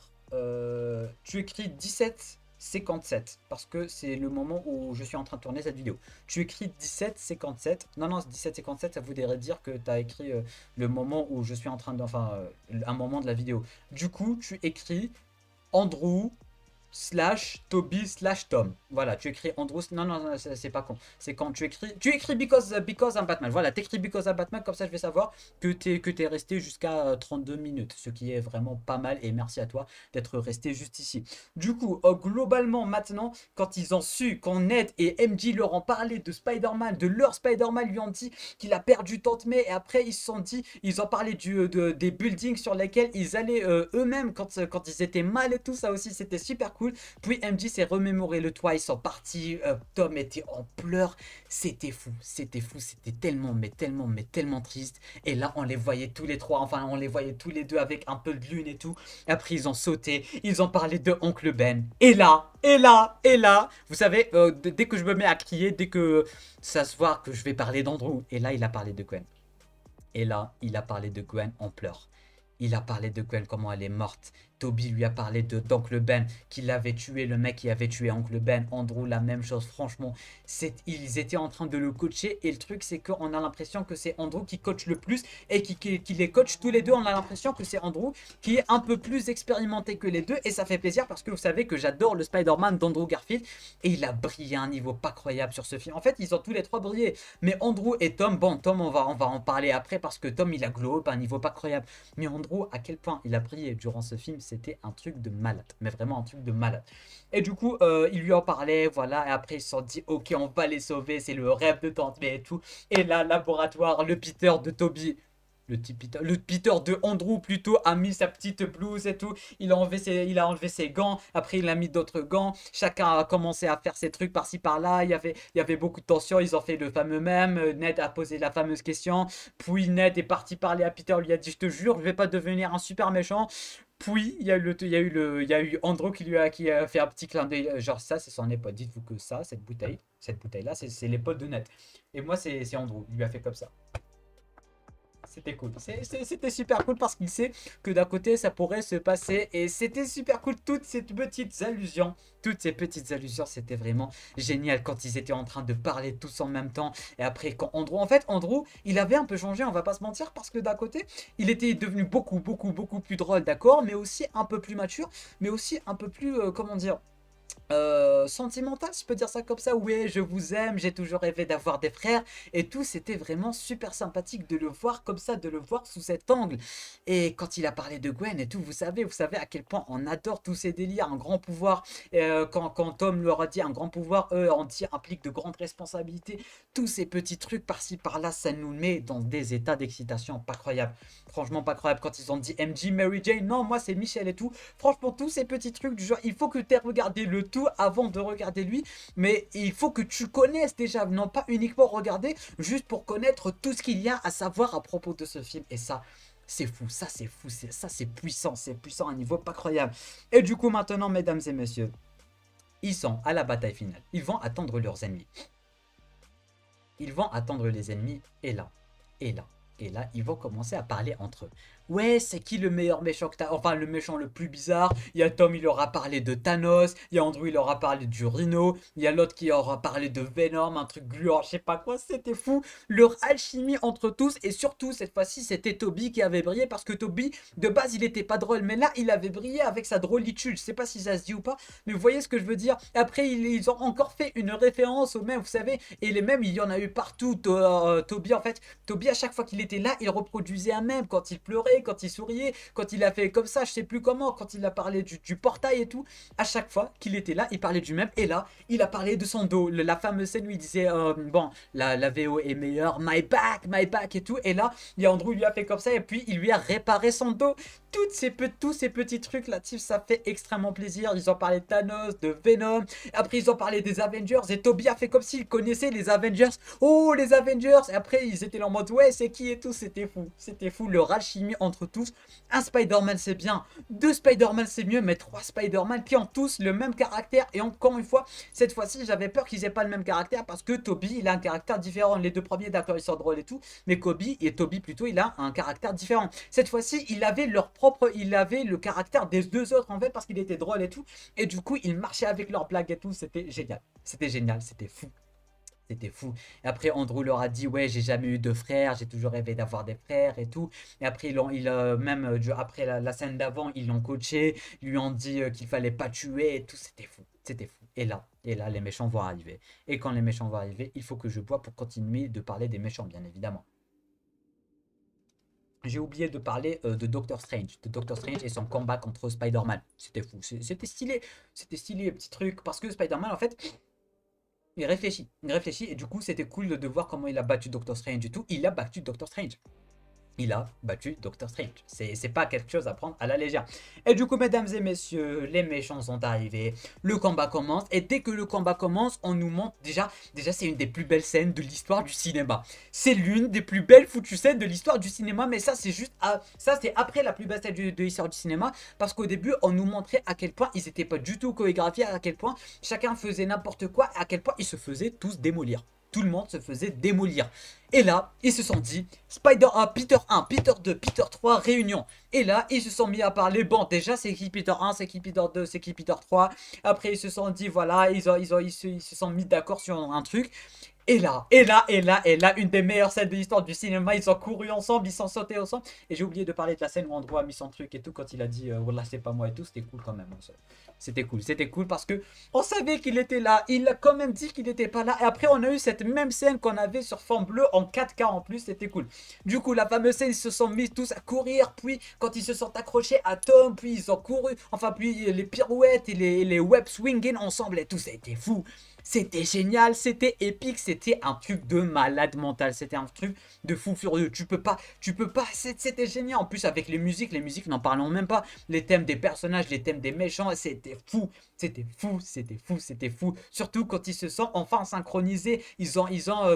Tu écris 17,57 parce que c'est le moment où je suis en train de tourner cette vidéo. Tu écris 17,57. Non, non, 17,57, ça voudrait dire que tu as écrit le moment où je suis en train de. Enfin, un moment de la vidéo. Du coup, tu écris Andrew slash Toby slash Tom. Voilà, tu écris Andrew. Non, non, non, c'est pas con. C'est quand tu écris. Tu écris because I'm Batman. Voilà, t'écris because I'm Batman, comme ça je vais savoir que t'es resté jusqu'à 32 minutes. Ce qui est vraiment pas mal. Et merci à toi d'être resté juste ici. Du coup, globalement, maintenant, quand ils ont su, quand Ned et MJ leur ont parlé de Spider-Man, de leur Spider-Man, lui ont dit qu'il a perdu Tante May. Et après, ils se sont dit, ils ont parlé des buildings sur lesquels ils allaient eux-mêmes quand ils étaient mal et tout. Ça aussi, c'était super cool. Puis MJ s'est remémoré le toit, ils sont partis, Tom était en pleurs, c'était fou, c'était tellement triste. Et là on les voyait tous les trois, enfin on les voyait tous les deux avec un peu de lune et tout. Après ils ont sauté, ils ont parlé de Oncle Ben. Et là, vous savez, dès que je me mets à crier, dès que ça se voit que je vais parler d'Andrew, et là il a parlé de Gwen. Et là il a parlé de Gwen en pleurs. Il a parlé de Gwen, comment elle est morte. Toby lui a parlé d'Oncle Ben, qui l'avait tué, le mec qui avait tué Oncle Ben. Andrew, la même chose, franchement. Ils étaient en train de le coacher et le truc c'est qu'on a l'impression que c'est Andrew qui coach le plus et qui les coach tous les deux. On a l'impression que c'est Andrew qui est un peu plus expérimenté que les deux et ça fait plaisir parce que vous savez que j'adore le Spider-Man d'Andrew Garfield et il a brillé à un niveau pas croyable sur ce film. En fait, ils ont tous les trois brillé, mais Andrew et Tom, bon, Tom on va en parler après parce que Tom il a glow up à un niveau pas croyable, mais Andrew à quel point il a brillé durant ce film, c'était un truc de malade, mais vraiment un truc de malade. Et du coup, il lui en parlait, voilà, et après ils se sont dit, ok, on va les sauver, c'est le rêve de Tante May et tout. Et là, laboratoire, le Peter de Toby, le Peter de Andrew plutôt a mis sa petite blouse et tout. Il a enlevé ses gants. Après, il a mis d'autres gants. Chacun a commencé à faire ses trucs par-ci par-là. Il y avait beaucoup de tension. Ils ont fait le fameux même. Ned a posé la fameuse question. Puis Ned est parti parler à Peter. Lui a dit, je te jure, je vais pas devenir un super méchant. Puis il y a eu Andrew qui a fait un petit clin d'œil. Genre, ça, c'est son épaule. Dites-vous que ça, cette bouteille-là, c'est l'épaule de Ned. Et moi, c'est Andrew. Il lui a fait comme ça. C'était cool. C'était super cool parce qu'il sait que d'un côté ça pourrait se passer et c'était super cool. Toutes ces petites allusions, c'était vraiment génial quand ils étaient en train de parler tous en même temps. Et après, quand Andrew, en fait, Andrew, il avait un peu changé, on va pas se mentir, parce que d'un côté, il était devenu beaucoup plus drôle, d'accord, mais aussi un peu plus mature, mais aussi un peu plus, comment dire, sentimental, si je peux dire ça comme ça. Ouais, je vous aime, j'ai toujours rêvé d'avoir des frères et tout. C'était vraiment super sympathique de le voir comme ça, de le voir sous cet angle. Et quand il a parlé de Gwen et tout, vous savez à quel point on adore tous ces délires, un grand pouvoir. Quand Tom leur a dit un grand pouvoir, eux en dit implique de grandes responsabilités. Tous ces petits trucs par-ci par-là, ça nous met dans des états d'excitation pas croyables. Franchement, pas croyable. Quand ils ont dit MJ, Mary Jane, non, moi c'est Michel et tout. Franchement, tous ces petits trucs du genre, il faut que tu aies regardé le tout avant de regarder lui. Mais il faut que tu connaisses déjà, non pas uniquement regarder, juste pour connaître tout ce qu'il y a à savoir à propos de ce film. Et ça, c'est fou, ça c'est puissant à un niveau pas croyable. Et du coup, maintenant, mesdames et messieurs, ils sont à la bataille finale. Ils vont attendre leurs ennemis. Ils vont attendre les ennemis, et là, et là, et là, ils vont commencer à parler entre eux. Ouais, c'est qui le meilleur méchant que t'as? Enfin, le méchant le plus bizarre. Il y a Tom, il aura parlé de Thanos. Il y a Andrew, il aura parlé du Rhino. Il y a l'autre qui aura parlé de Venom, un truc gluant, je sais pas quoi. C'était fou. Leur alchimie entre tous. Et surtout, cette fois-ci, c'était Toby qui avait brillé. Parce que Toby, de base, il était pas drôle. Mais là, il avait brillé avec sa drôlitude. Je sais pas si ça se dit ou pas. Mais vous voyez ce que je veux dire? Après, ils ont encore fait une référence au même, vous savez. Et les mêmes, il y en a eu partout. Toby, en fait, Toby, à chaque fois qu'il était là, il reproduisait un mème. Quand il pleurait, quand il souriait, quand il a fait comme ça, je sais plus comment, quand il a parlé du portail et tout, à chaque fois qu'il était là, il parlait du même. Et là, il a parlé de son dos. La fameuse scène où il disait, bon, la VO est meilleure, my back et tout. Et là, il y a Andrew lui a fait comme ça et puis il lui a réparé son dos. Tous ces petits trucs là, ça fait extrêmement plaisir. Ils ont parlé de Thanos, de Venom. Après, ils ont parlé des Avengers. Et Toby a fait comme s'il connaissait les Avengers. Oh, les Avengers! Et après, ils étaient là en mode, ouais, c'est qui et tout. C'était fou. C'était fou. Leur alchimie entre tous. Un Spider-Man, c'est bien. Deux Spider-Man, c'est mieux. Mais trois Spider-Man qui ont tous le même caractère. Et encore une fois, cette fois-ci, j'avais peur qu'ils aient pas le même caractère. Parce que Toby, il a un caractère différent. Les deux premiers, d'accord, ils sont drôles et tout. Mais Toby plutôt, il a un caractère différent. Cette fois-ci, il avait le caractère des deux autres en fait parce qu'il était drôle et tout. Et du coup, il marchait avec leurs blagues et tout. C'était génial. C'était génial. C'était fou. C'était fou. Et après, Andrew leur a dit, ouais, j'ai jamais eu de frères, j'ai toujours rêvé d'avoir des frères et tout. Et après, même après la scène d'avant, ils l'ont coaché, ils lui ont dit qu'il fallait pas tuer et tout. C'était fou. C'était fou. Et là, les méchants vont arriver. Et quand les méchants vont arriver, il faut que je bois pour continuer de parler des méchants, bien évidemment. J'ai oublié de parler de Doctor Strange. De Doctor Strange et son combat contre Spider-Man. C'était fou. C'était stylé. C'était stylé, petit truc. Parce que Spider-Man, en fait, il réfléchit. Il réfléchit. Et du coup, c'était cool de voir comment il a battu Doctor Strange et tout. Il a battu Doctor Strange. Il a battu Doctor Strange. C'est pas quelque chose à prendre à la légère. Et du coup, mesdames et messieurs, les méchants sont arrivés. Le combat commence. Et dès que le combat commence, on nous montre déjà c'est une des plus belles scènes de l'histoire du cinéma. C'est l'une des plus belles foutues scènes de l'histoire du cinéma. Mais ça, c'est juste ça, c'est après la plus belle scène de l'histoire du cinéma. Parce qu'au début, on nous montrait à quel point ils n'étaient pas du tout chorégraphiés, à quel point chacun faisait n'importe quoi, à quel point ils se faisaient tous démolir. tout le monde se faisait démolir. Et là, ils se sont dit, Peter 1, Peter 2, Peter 3, réunion. Et là, ils se sont mis à parler, bon, déjà, c'est qui Peter 1, c'est qui Peter 2, c'est qui Peter 3. Après, ils se sont dit, voilà, ils se sont mis d'accord sur un truc. Et là, une des meilleures scènes de l'histoire du cinéma, ils ont couru ensemble, ils sont sautés ensemble. Et j'ai oublié de parler de la scène où Andrew a mis son truc et tout, quand il a dit, Wallah, c'est pas moi et tout, c'était cool quand même. C'était cool parce que on savait qu'il était là, il a quand même dit qu'il n'était pas là. Et après, on a eu cette même scène qu'on avait sur fond bleu en 4K en plus, c'était cool. Du coup, la fameuse scène, ils se sont mis tous à courir, puis quand ils se sont accrochés à Tom, puis ils ont couru, enfin, puis les pirouettes et les web swinging ensemble et tout, ça a été fou. C'était génial, c'était épique, c'était un truc de malade mental, c'était un truc de fou furieux. Tu peux pas, c'était génial. En plus, avec les musiques n'en parlons même pas. Les thèmes des personnages, les thèmes des méchants, c'était fou, c'était fou, c'était fou, c'était fou. Surtout quand ils se sont enfin synchronisés, ils ont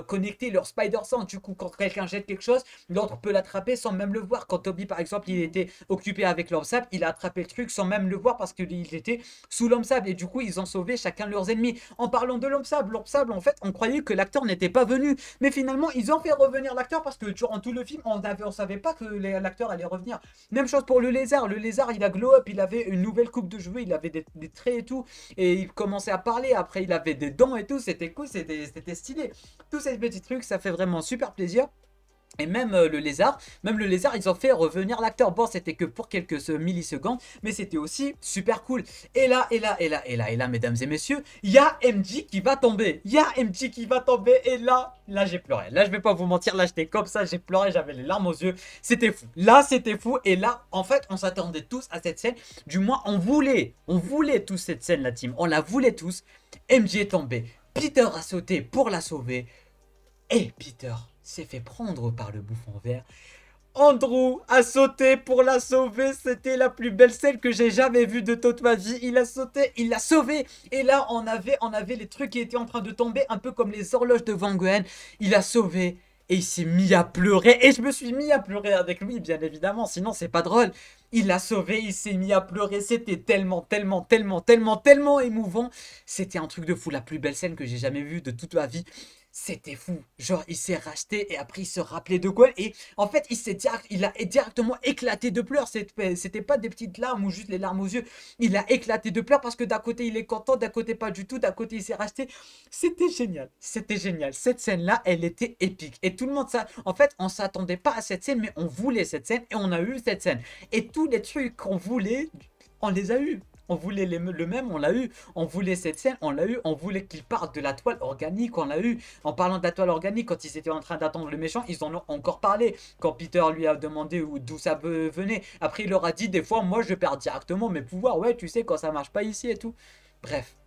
connecté leur Spider-Sense. Du coup, quand quelqu'un jette quelque chose, l'autre peut l'attraper sans même le voir. Quand Toby, par exemple, il était occupé avec l'homme sable, il a attrapé le truc sans même le voir parce qu'il était sous l'homme sable. Et du coup, ils ont sauvé chacun leurs ennemis. En parlant de l'homme sable, en fait, on croyait que l'acteur n'était pas venu. Mais finalement, ils ont fait revenir l'acteur parce que durant tout le film, on savait pas que l'acteur allait revenir. Même chose pour le lézard. Le lézard, il a glow up, il avait une nouvelle coupe de cheveux, il avait des traits et tout. Et il commençait à parler. Après, il avait des dents et tout. C'était cool, c'était stylé. Tous ces petits trucs, ça fait vraiment super plaisir. Et même le lézard, ils ont fait revenir l'acteur. Bon, c'était que pour quelques millisecondes, mais c'était aussi super cool. Et là, mesdames et messieurs, il y a MJ qui va tomber. Il y a MJ qui va tomber. Et là, j'ai pleuré. Là, je vais pas vous mentir, là, j'étais comme ça, j'ai pleuré, j'avais les larmes aux yeux. C'était fou. Là, c'était fou. Et là, en fait, on s'attendait tous à cette scène. Du moins, on voulait tous cette scène, la team. On la voulait tous. MJ est tombé. Peter a sauté pour la sauver. Et Peter s'est fait prendre par le bouffon vert. Andrew a sauté pour la sauver. C'était la plus belle scène que j'ai jamais vue de toute ma vie. Il a sauté, il l'a sauvé. Et là, on avait les trucs qui étaient en train de tomber, un peu comme les horloges de Van Gogh. Il a sauvé. Et il s'est mis à pleurer. Et je me suis mis à pleurer avec lui, bien évidemment. Sinon, c'est pas drôle. Il l'a sauvé, il s'est mis à pleurer. C'était tellement émouvant. C'était un truc de fou. La plus belle scène que j'ai jamais vue de toute ma vie. C'était fou. Genre, il s'est racheté et après, il se rappelait de quoi. Et en fait, il a directement éclaté de pleurs. C'était pas des petites larmes ou juste les larmes aux yeux. Il a éclaté de pleurs parce que d'un côté, il est content, d'un côté, pas du tout. D'un côté, il s'est racheté. C'était génial. C'était génial. Cette scène-là, elle était épique. Et tout le monde, ça. En fait, on s'attendait pas à cette scène, mais on voulait cette scène et on a eu cette scène. Et tous les trucs qu'on voulait, on les a eus. On voulait le même, on l'a eu. On voulait cette scène, on l'a eu. On voulait qu'il parte de la toile organique, on l'a eu. En parlant de la toile organique, quand ils étaient en train d'attendre le méchant, ils en ont encore parlé. Quand Peter lui a demandé d'où ça venait. Après, il leur a dit, des fois, moi, je perds directement mes pouvoirs. Ouais, tu sais, quand ça marche pas ici et tout. Bref.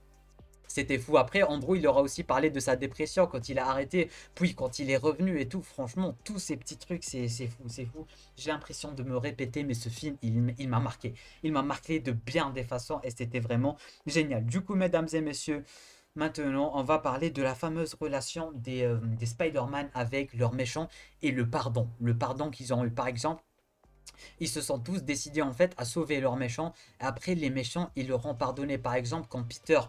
C'était fou. Après, Andrew, il aura aussi parlé de sa dépression quand il a arrêté, puis quand il est revenu et tout. Franchement, tous ces petits trucs, c'est fou, c'est fou. J'ai l'impression de me répéter, mais ce film, il m'a marqué. Il m'a marqué de bien des façons et c'était vraiment génial. Du coup, mesdames et messieurs, maintenant, on va parler de la fameuse relation des Spider-Man avec leurs méchants et le pardon. Le pardon qu'ils ont eu. Par exemple, ils se sont tous décidés en fait à sauver leurs méchants. Après, les méchants, ils leur ont pardonné. Par exemple, quand Peter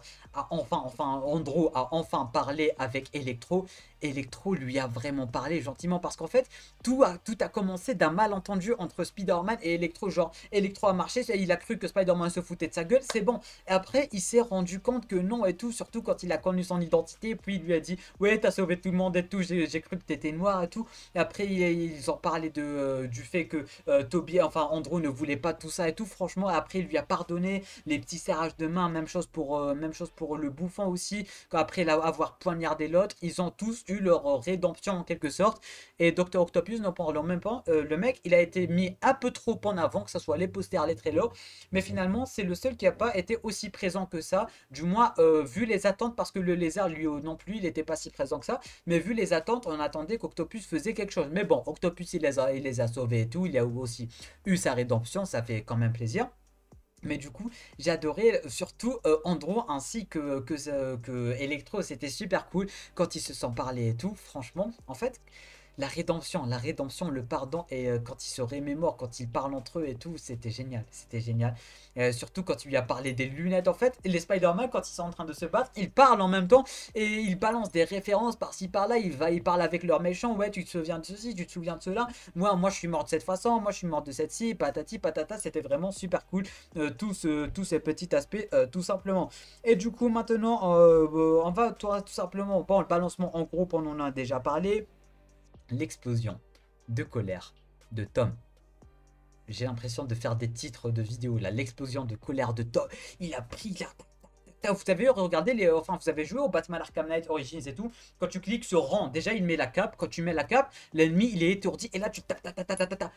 Andrew a enfin parlé avec Electro, Electro lui a vraiment parlé gentiment parce qu'en fait, tout a commencé d'un malentendu entre Spider-Man et Electro. Genre, Electro a marché, il a cru que Spider-Man se foutait de sa gueule, c'est bon. Et après, il s'est rendu compte que non et tout, surtout quand il a connu son identité. Puis il lui a dit, ouais, t'as sauvé tout le monde et tout, j'ai cru que t'étais noir et tout. Et après, ils ont parlé du fait que Andrew ne voulait pas tout ça et tout. Franchement, après, il lui a pardonné les petits serrages de main. Même chose pour le bouffon aussi. Après avoir poignardé l'autre, ils ont tous eu leur rédemption en quelque sorte. Et Dr. Octopus, n'en parlons même pas. Le mec, il a été mis un peu trop en avant, que ce soit les posters, les trailers. Mais finalement, c'est le seul qui n'a pas été aussi présent que ça. Du moins, vu les attentes, parce que le lézard, lui non plus, il n'était pas si présent que ça. Mais vu les attentes, on attendait qu'Octopus faisait quelque chose. Mais bon, Octopus, il les a sauvés et tout. Il a aussi eu sa rédemption, ça fait quand même plaisir. Mais du coup, j'ai adoré surtout Andrew ainsi que Electro, c'était super cool quand ils se sont parlé et tout. Franchement, en fait, la rédemption, le pardon, et quand ils se remémorent, quand ils parlent entre eux et tout, c'était génial, c'était génial. Surtout quand tu lui as parlé des lunettes, en fait, et les Spider-Man, quand ils sont en train de se battre, ils parlent en même temps, et ils balancent des références par-ci par-là, ils parlent avec leurs méchants, ouais, tu te souviens de ceci, tu te souviens de cela, moi je suis mort de cette façon, moi je suis mort de cette-ci, patati patata, c'était vraiment super cool, tous ces petits aspects, tout simplement. Et du coup, maintenant, on va tout simplement, bon, le balancement en groupe, on en a déjà parlé. L'explosion de colère de Tom. J'ai l'impression de faire des titres de vidéos là. L'explosion de colère de Tom. Il a pris la. Vous avez regardé les. Enfin, vous avez joué au Batman Arkham Knight Origins et tout. Quand tu cliques sur rang, déjà il met la cape. Quand tu mets la cape, l'ennemi il est étourdi. Et là tu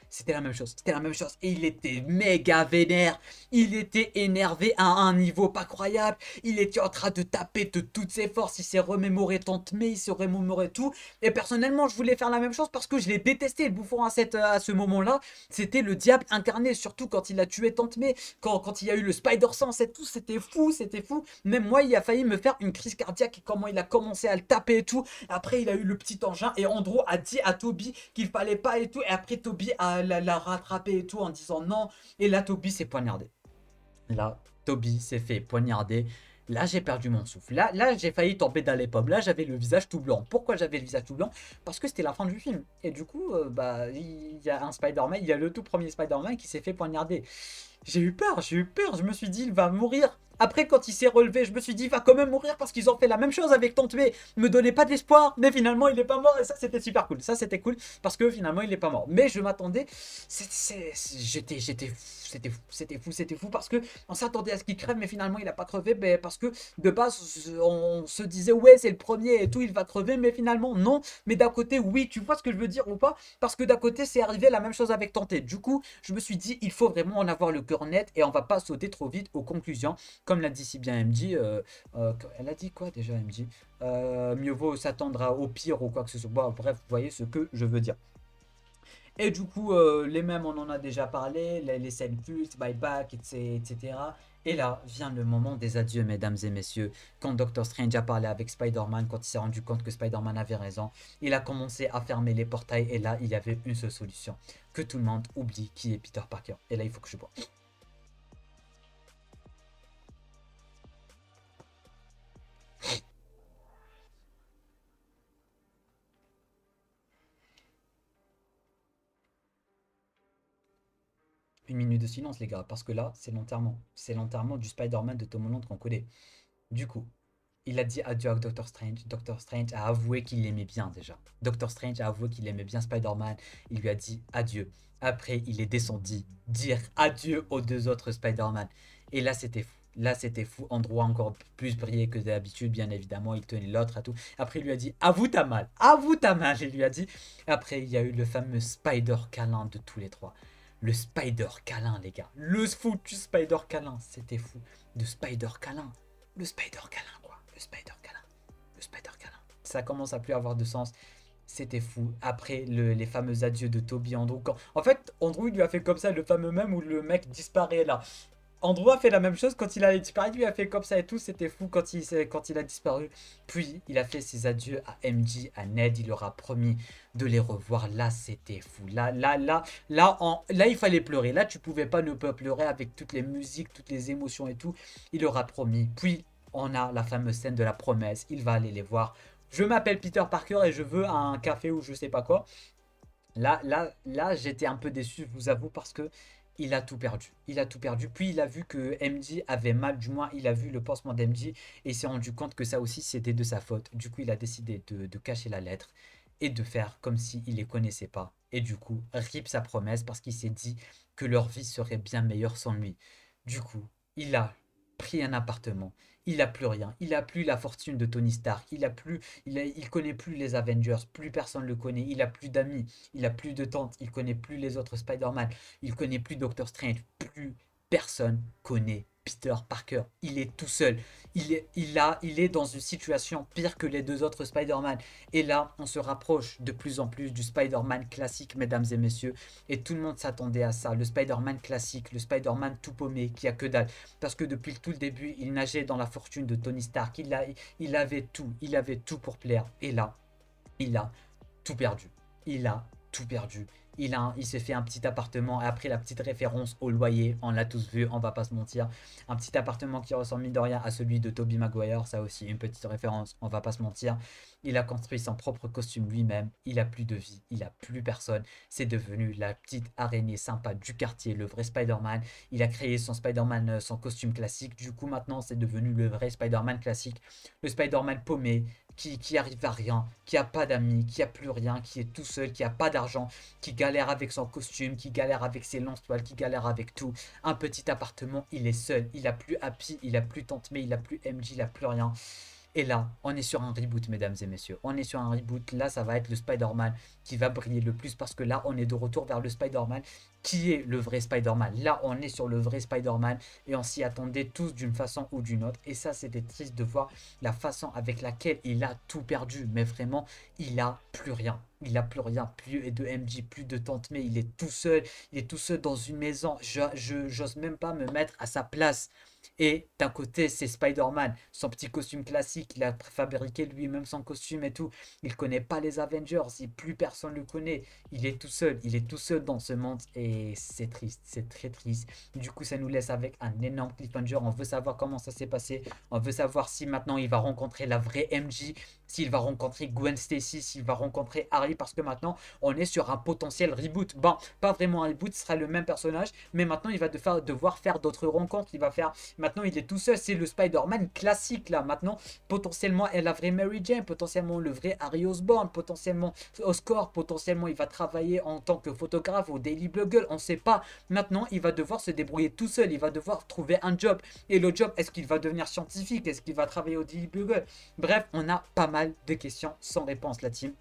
C'était la même chose. C'était la même chose. Et il était méga vénère. Il était énervé à un niveau pas croyable. Il était en train de taper de toutes ses forces. Il s'est remémoré Tante May. Il s'est remémoré tout. Et personnellement, je voulais faire la même chose parce que je l'ai détesté. Le bouffon à ce moment-là, c'était le diable incarné. Surtout quand il a tué Tante May. Quand il y a eu le Spider-Sense et tout. C'était fou. C'était fou. Même moi, il a failli me faire une crise cardiaque. Comment il a commencé à le taper et tout. Après, il a eu le petit engin. Et Andrew a dit à Toby qu'il fallait pas et tout. Et après, Toby l'a rattrapé et tout en disant non. Et là, Toby s'est poignardé. Là, Toby s'est fait poignarder. Là, j'ai perdu mon souffle. Là j'ai failli tomber dans les pommes. Là, j'avais le visage tout blanc. Pourquoi j'avais le visage tout blanc? Parce que c'était la fin du film. Et du coup, bah, il y a un Spider-Man, il y a le tout premier Spider-Man qui s'est fait poignarder. J'ai eu peur, j'ai eu peur. Je me suis dit, il va mourir. Après, quand il s'est relevé, je me suis dit, il va quand même mourir parce qu'ils ont fait la même chose avec Tante May. Me donnait pas d'espoir, mais finalement, il est pas mort. Et ça, c'était super cool. Ça, c'était cool parce que finalement, il est pas mort. Mais je m'attendais. C'était fou parce que on s'attendait à ce qu'il crève, mais finalement, il a pas crevé. Ben, parce que de base, on se disait, ouais, c'est le premier et tout, il va crever, mais finalement, non. Mais d'un côté, oui, tu vois ce que je veux dire ou pas? Parce que d'un côté, c'est arrivé la même chose avec Tante. Du coup, je me suis dit, il faut vraiment en avoir le cœur net et on va pas sauter trop vite aux conclusions. Comme l'a dit si bien MJ, elle a dit quoi déjà MJ? Mieux vaut s'attendre au pire ou quoi que ce soit. Bon, bref, vous voyez ce que je veux dire. Et du coup, les mêmes, on en a déjà parlé, les scènes cultes, Bye Back, etc. Et là vient le moment des adieux, mesdames et messieurs. Quand Doctor Strange a parlé avec Spider-Man, quand il s'est rendu compte que Spider-Man avait raison, il a commencé à fermer les portails. Et là, il y avait une seule solution. Que tout le monde oublie qui est Peter Parker. Et là, il faut que je bois. Une minute de silence, les gars, parce que là, c'est l'enterrement. C'est l'enterrement du Spider-Man de Tom Holland qu'on connaît. Du coup, il a dit adieu à Doctor Strange. Doctor Strange a avoué qu'il l'aimait bien déjà. Doctor Strange a avoué qu'il aimait bien Spider-Man. Il lui a dit adieu. Après, il est descendu dire adieu aux deux autres Spider-Man. Et là, c'était fou. Là, c'était fou. Andrew a encore plus brillé que d'habitude, bien évidemment. Il tenait l'autre à tout. Après, il lui a dit avoue ta mal. Avoue ta mal. Il lui a dit. Après, il y a eu le fameux Spider câlin de tous les trois. Le Spider câlin, les gars. Le foutu Spider câlin. C'était fou. De Spider câlin. Le Spider câlin, quoi. Le Spider câlin. Le Spider câlin. Ça commence à plus avoir de sens. C'était fou. Après, les fameux adieux de Toby Andrew. En fait, Andrew il lui a fait comme ça, le fameux même où le mec disparaît là. Andrew a fait la même chose quand il a disparu, lui a fait comme ça et tout, c'était fou quand il a disparu. Puis il a fait ses adieux à MJ, à Ned, il leur a promis de les revoir. Là, c'était fou. Là, il fallait pleurer. Là, tu pouvais pas ne pas pleurer avec toutes les musiques, toutes les émotions et tout. Il leur a promis. Puis on a la fameuse scène de la promesse. Il va aller les voir. Je m'appelle Peter Parker et je veux un café ou je sais pas quoi. Là, j'étais un peu déçu, je vous avoue, parce que il a tout perdu. Il a tout perdu. Puis il a vu que MJ avait mal, du moins il a vu le pansement d'MJ et il s'est rendu compte que ça aussi c'était de sa faute. Du coup, il a décidé de cacher la lettre et de faire comme s'il ne les connaissait pas. Et du coup, rip sa promesse parce qu'il s'est dit que leur vie serait bien meilleure sans lui. Du coup, il a pris un appartement. Il a plus rien. Il a plus la fortune de Tony Stark. Il connaît plus les Avengers. Plus personne le connaît. Il a plus d'amis. Il a plus de tantes. Il connaît plus les autres Spider-Man. Il connaît plus Doctor Strange. Plus personne connaît Peter Parker. Il est tout seul. Il est dans une situation pire que les deux autres Spider-Man. Et là, on se rapproche de plus en plus du Spider-Man classique, mesdames et messieurs. Et tout le monde s'attendait à ça. Le Spider-Man classique, le Spider-Man tout paumé, qui a que dalle. Parce que depuis tout le début, il nageait dans la fortune de Tony Stark. Il avait tout pour plaire. Et là, il a tout perdu. il a tout perdu. Il s'est fait un petit appartement, et après la petite référence au loyer, on l'a tous vu, on va pas se mentir. Un petit appartement qui ressemble mine de rien à celui de Tobey Maguire, ça aussi une petite référence, on va pas se mentir. Il a construit son propre costume lui-même, il a plus de vie, il a plus personne. C'est devenu la petite araignée sympa du quartier, le vrai Spider-Man. Il a créé son Spider-Man, son costume classique, du coup maintenant c'est devenu le vrai Spider-Man classique. Le Spider-Man paumé, qui arrive à rien, qui a pas d'amis, qui a plus rien, qui est tout seul, qui a pas d'argent, qui galère avec son costume, qui galère avec ses lance-toiles, qui galère avec tout. Un petit appartement, il est seul, il a plus Happy, il a plus Tante May, il a plus MJ, il a plus rien. Et là, on est sur un reboot, mesdames et messieurs. On est sur un reboot. Là, ça va être le Spider-Man qui va briller le plus parce que là, on est de retour vers le Spider-Man qui est le vrai Spider-Man. Là, on est sur le vrai Spider-Man et on s'y attendait tous d'une façon ou d'une autre. Et ça, c'était triste de voir la façon avec laquelle il a tout perdu. Mais vraiment, il a plus rien. Il a plus rien, plus de MJ, plus de Tante May. Il est tout seul. Il est tout seul dans une maison. J'ose même pas me mettre à sa place. Et d'un côté, c'est Spider-Man, son petit costume classique, il a fabriqué lui-même son costume et tout. Il connaît pas les Avengers, et plus personne le connaît. Il est tout seul dans ce monde et c'est triste, c'est très triste. Du coup, ça nous laisse avec un énorme cliffhanger. On veut savoir comment ça s'est passé. On veut savoir si maintenant il va rencontrer la vraie MJ, s'il va rencontrer Gwen Stacy, s'il va rencontrer Harry, parce que maintenant on est sur un potentiel reboot. Bon, pas vraiment un reboot, ce sera le même personnage, mais maintenant il va devoir faire d'autres rencontres. Il va faire. Maintenant, il est tout seul. C'est le Spider-Man classique là. Maintenant, potentiellement, la vraie Mary Jane, potentiellement le vrai Harry Osborn, potentiellement Oscorp, potentiellement, il va travailler en tant que photographe au Daily Bugle. On ne sait pas. Maintenant, il va devoir se débrouiller tout seul. Il va devoir trouver un job. Et le job, est-ce qu'il va devenir scientifique? Est-ce qu'il va travailler au Daily Bugle? Bref, on a pas mal de questions sans réponse, la team.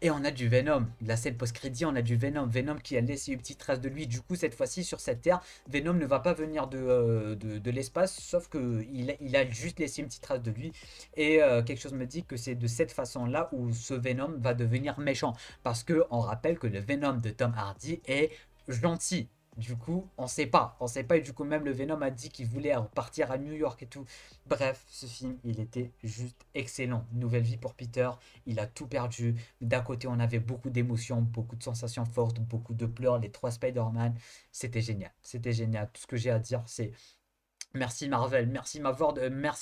Et on a du Venom. La scène post-crédit, on a du Venom. Venom qui a laissé une petite trace de lui. Du coup, cette fois-ci, sur cette Terre, Venom ne va pas venir de l'espace, sauf qu'il a juste laissé une petite trace de lui. Et quelque chose me dit que c'est de cette façon-là où ce Venom va devenir méchant. Parce que on rappelle que le Venom de Tom Hardy est gentil. Du coup, on sait pas. On sait pas. Et du coup, même le Venom a dit qu'il voulait repartir à New York et tout. Bref, ce film, il était juste excellent. Nouvelle vie pour Peter. Il a tout perdu. D'un côté, on avait beaucoup d'émotions, beaucoup de sensations fortes, beaucoup de pleurs, les trois Spider-Man. C'était génial. C'était génial. Tout ce que j'ai à dire, c'est merci Marvel, merci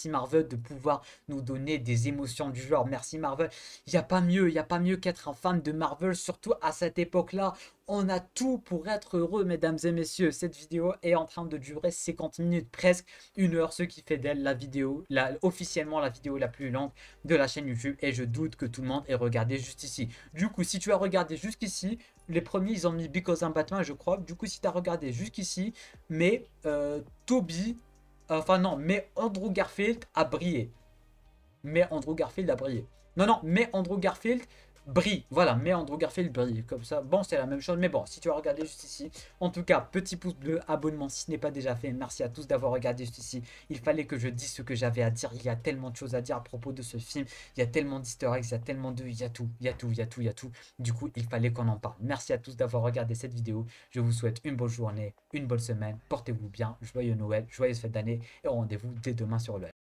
Marvel de pouvoir nous donner des émotions du genre. Merci Marvel. Il y a pas mieux qu'être un fan de Marvel, surtout à cette époque-là. On a tout pour être heureux, mesdames et messieurs. Cette vidéo est en train de durer 50 minutes, presque une heure, ce qui fait d'elle la vidéo, officiellement la vidéo la plus longue de la chaîne YouTube. Et je doute que tout le monde ait regardé juste ici. Du coup, si tu as regardé jusqu'ici, les premiers ils ont mis Because I'm Batman, je crois. Du coup, si tu as regardé jusqu'ici, mais Toby. Enfin non, mais Andrew Garfield a brillé. Mais Andrew Garfield a brillé. Non, non, mais Andrew Garfield brille. Voilà, mais Andrew Garfield brille. Comme ça, bon, c'est la même chose. Mais bon, si tu as regardé juste ici. En tout cas, petit pouce bleu, abonnement si ce n'est pas déjà fait. Merci à tous d'avoir regardé juste ici. Il fallait que je dise ce que j'avais à dire. Il y a tellement de choses à dire à propos de ce film. Il y a tellement d'easter eggs, il y a tellement de... Il y a tout, il y a tout, il y a tout, il y a tout. Du coup, il fallait qu'on en parle. Merci à tous d'avoir regardé cette vidéo. Je vous souhaite une bonne journée, une bonne semaine. Portez-vous bien. Joyeux Noël, joyeuse fête d'année. Et rendez-vous dès demain sur le